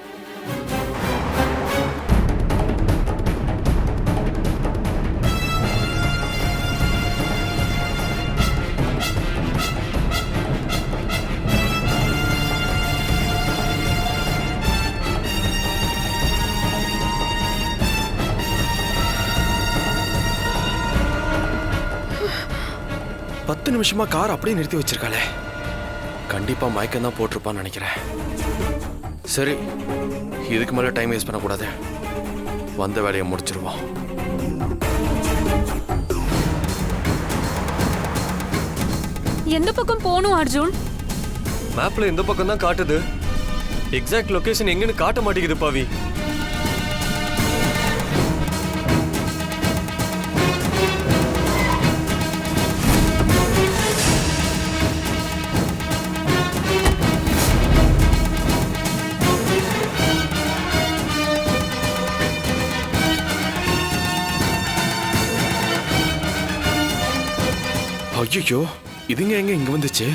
10 நிமிஷமா கார் அப்படியே நிறுத்தி வச்சிருக்காளே. கண்டிப்பா மயக்கம் தான் போட்டிருப்பான்னு நினைக்கிறேன். சரி, இதுக்கு மேல டைம் வேஸ்ட் பண்ணக்கூடாது. வந்த வேலையை முடிச்சிருவோம். எந்த பக்கம் போகணும் அர்ஜுன்? மேப்ல இந்த பக்கம் தான் காட்டுது. எக்ஸாக்ட் லொகேஷன் எங்கன்னு காட்ட மாட்டேங்குது பவி. ஐயோ, இதுங்க எங்க இங்க வந்துச்சு?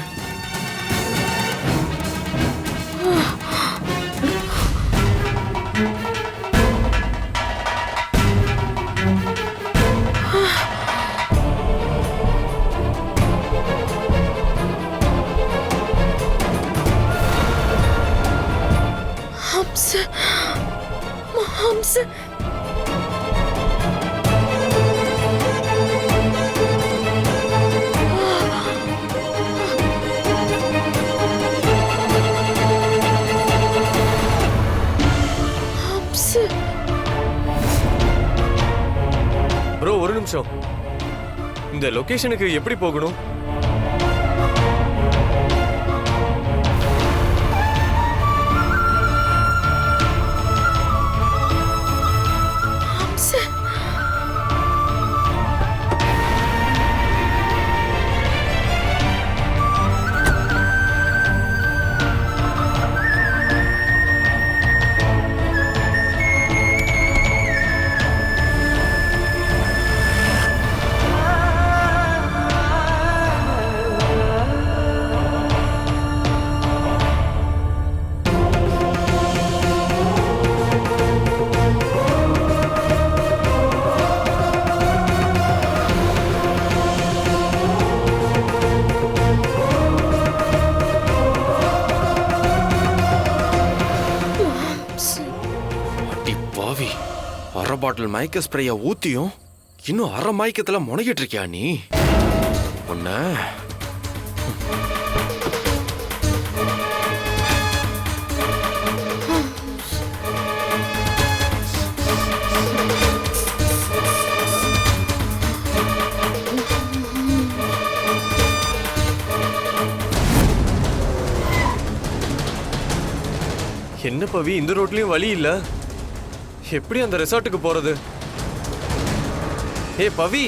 ப்ரோ ஒரு நிமிஷம். இந்த லொகேஷனுக்கு எப்படி போகணும்? அரை பாட்டில் மயக்க ஸ்ப்ரேய ஊத்தியும் இன்னும் அரை மயக்கத்துல முனைகிட்டு இருக்கியா நீ? ஒன்ன என்ன பவி, இந்த ரோட்லயும் வழி இல்ல. எப்படி அந்த ரெசார்ட்டுக்கு போறது? ஏ பவி,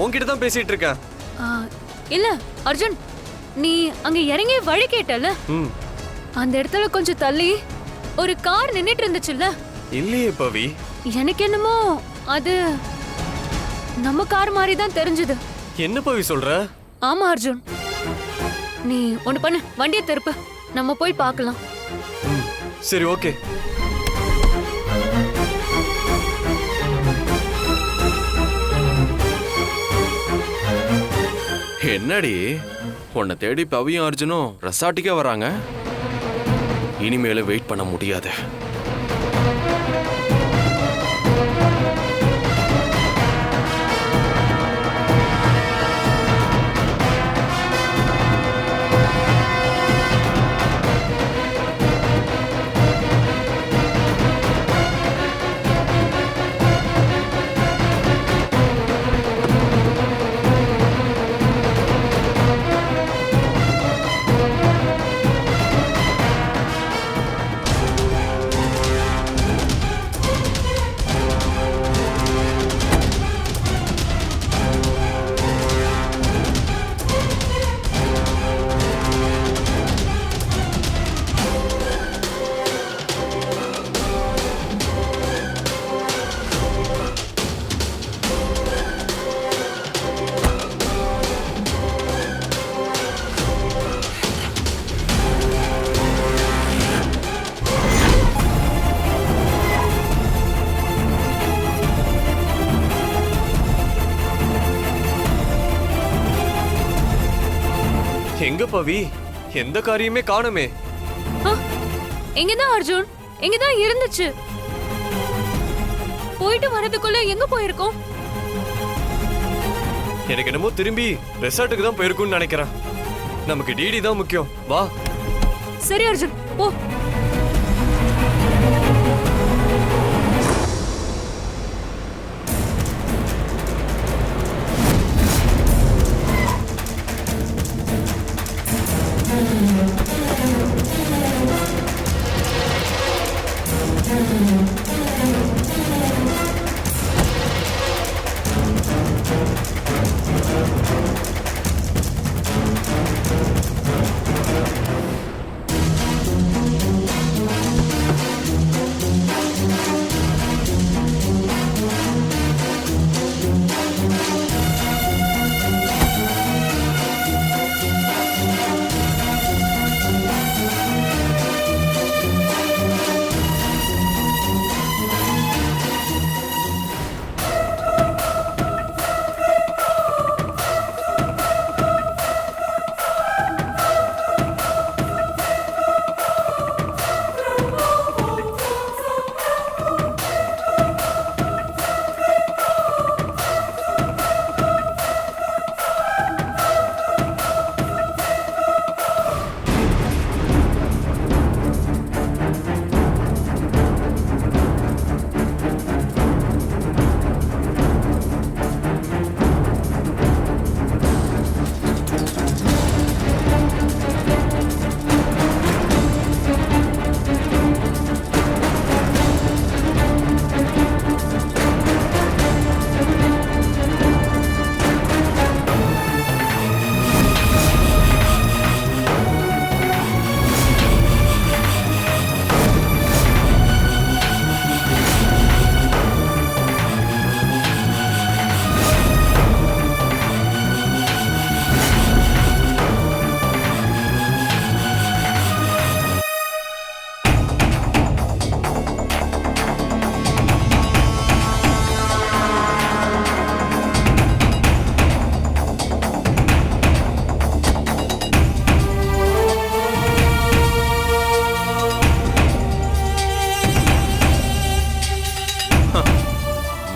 உன்கிட்ட தான் பேசிட்டு இருக்கேன். இல்ல அர்ஜுன், நீ அங்க இறங்கி வழி கேட்டல, அந்த இடத்துல கொஞ்சம் தள்ளி ஒரு கார் நின்னுட்டு இருந்துச்சுல்ல? இல்லையே பவி. எனக்கு என்னமோ அது நம்ம கார் மாதிரி தான் தெரிஞ்சது. என்ன பவி சொல்ற? ஆமா அர்ஜுன், நீ ஒண்ணு பண்ணு, வண்டியை திருப்பு, நம்ம போய் பார்க்கலாம். சரி, ஓகே. என்னடி உன்னை தேடி பவியும் அர்ஜுனும் ரெசார்ட்டுக்கே வராங்க? இனிமேலும் வெயிட் பண்ண முடியாது. எங்க பவி? எந்த காரியமே காணுமே. எங்கதான் அர்ஜுன்? எங்கதான் இருந்துச்சு? போயிட்டு வரதுக்குள்ள எங்க போயிருக்கோம்? எனக்கு என்னமோ திரும்பி ரெசார்ட்டுக்கு தான் போயிருக்கும்னு நினைக்கிறேன். நமக்கு டிடி தான் முக்கியம். வா. சரி அர்ஜுன், போ.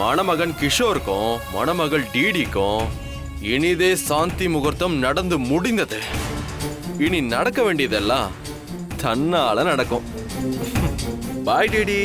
மணமகன் கிஷோருக்கும் மணமகள் டிடிக்கும் இனிதே சாந்தி முகூர்த்தம் நடந்து முடிந்தது. இனி நடக்க வேண்டியதெல்லாம் தன்னால நடக்கும். பாய் டிடி.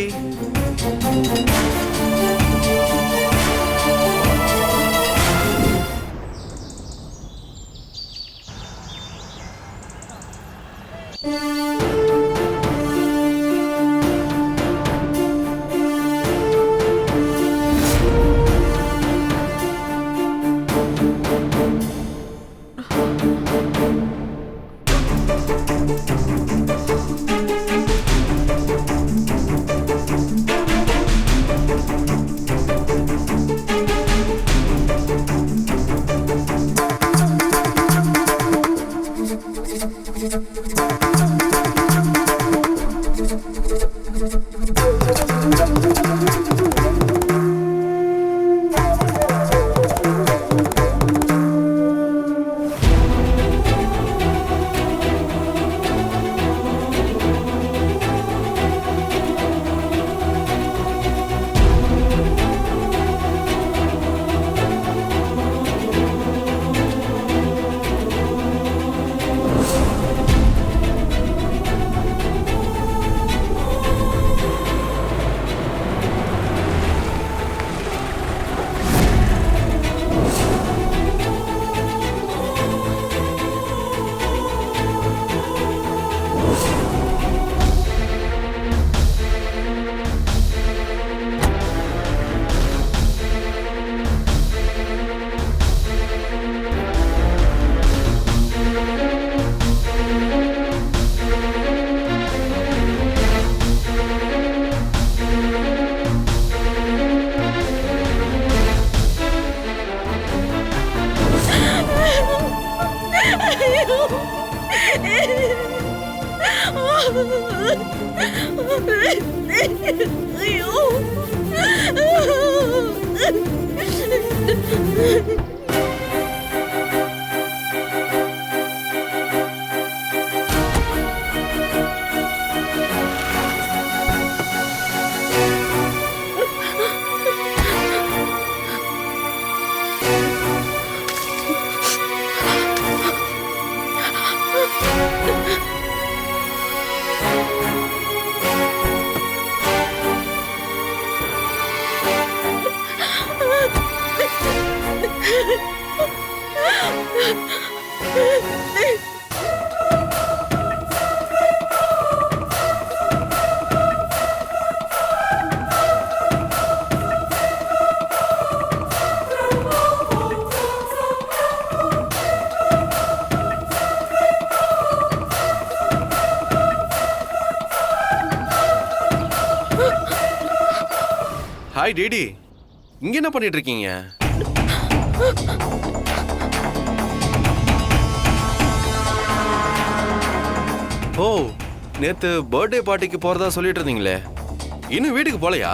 ஹாய் டிடி, இங்க என்ன பண்ணிட்டு இருக்கீங்க? ஓ, நேத்து பர்த்டே பார்ட்டிக்கு போறதா சொல்லிட்டு இருந்தீங்களே, இன்னும் வீட்டுக்கு போலையா?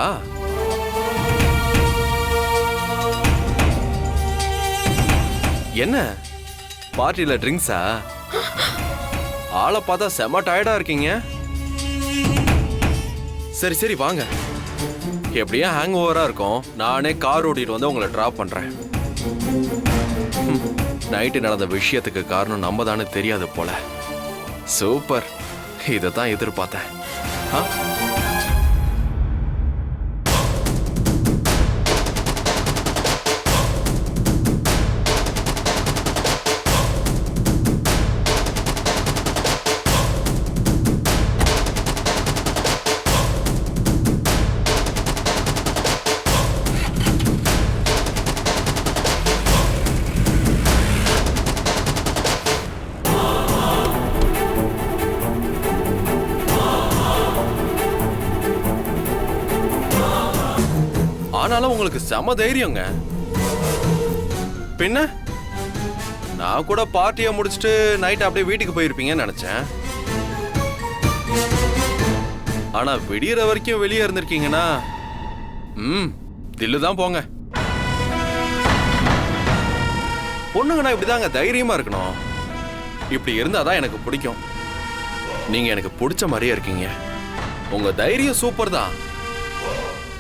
என்ன பார்ட்டில ட்ரிங்க்ஸா? ஆளை பார்த்தா செம டயர்டா இருக்கீங்க. சரி சரி வாங்க, எப்படியா ஹேங் ஓவரா இருக்கும். நானே கார் ஓட்டிட்டு வந்து உங்களை டிராப் பண்றேன். நைட்டு நடந்த விஷயத்துக்கு காரணம் நம்ம தானே தெரியாது போல. சூப்பர், இதை தான் எதிர்பார்த்தேன். ஆனாலும் உங்களுக்கு செம தைரியங்க. பின்ன நான் கூட பார்ட்டியை முடிச்சுட்டு நைட் அப்படியே வீட்டுக்கு போயிருப்பீங்கன்னு நினைச்சேன். ஆனா விடியற வரைக்கும் வெளியே இருந்திருக்கீங்கன்னா தில்லுதான் போங்க. பொண்ணுங்கன்னா இப்படிதாங்க தைரியமா இருக்கணும். இப்படி இருந்தாதான் எனக்கு பிடிக்கும். நீங்க எனக்கு பிடிச்ச மாதிரியே இருக்கீங்க. உங்க தைரியம் சூப்பர் தான்.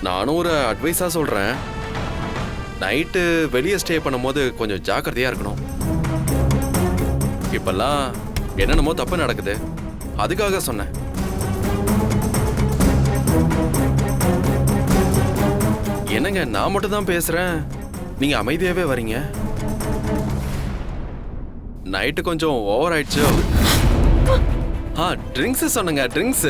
நானும் ஒரு அட்வைஸா சொல்றேன், நைட்டு வெளியே ஸ்டே பண்ணும்போது கொஞ்சம் ஜாக்கிரதையா இருக்கணும். இப்பெல்லாம் என்னென்னமோ தப்பு நடக்குது, அதுக்காக சொன்னேன். என்னங்க நான் மட்டும் தான் பேசுறேன், நீங்க அமைதியாவே வரீங்க. நைட்டு கொஞ்சம் ஓவர் ஆயிடுச்சு. ட்ரிங்க்ஸ் சொன்னங்க, ட்ரிங்க்ஸ்.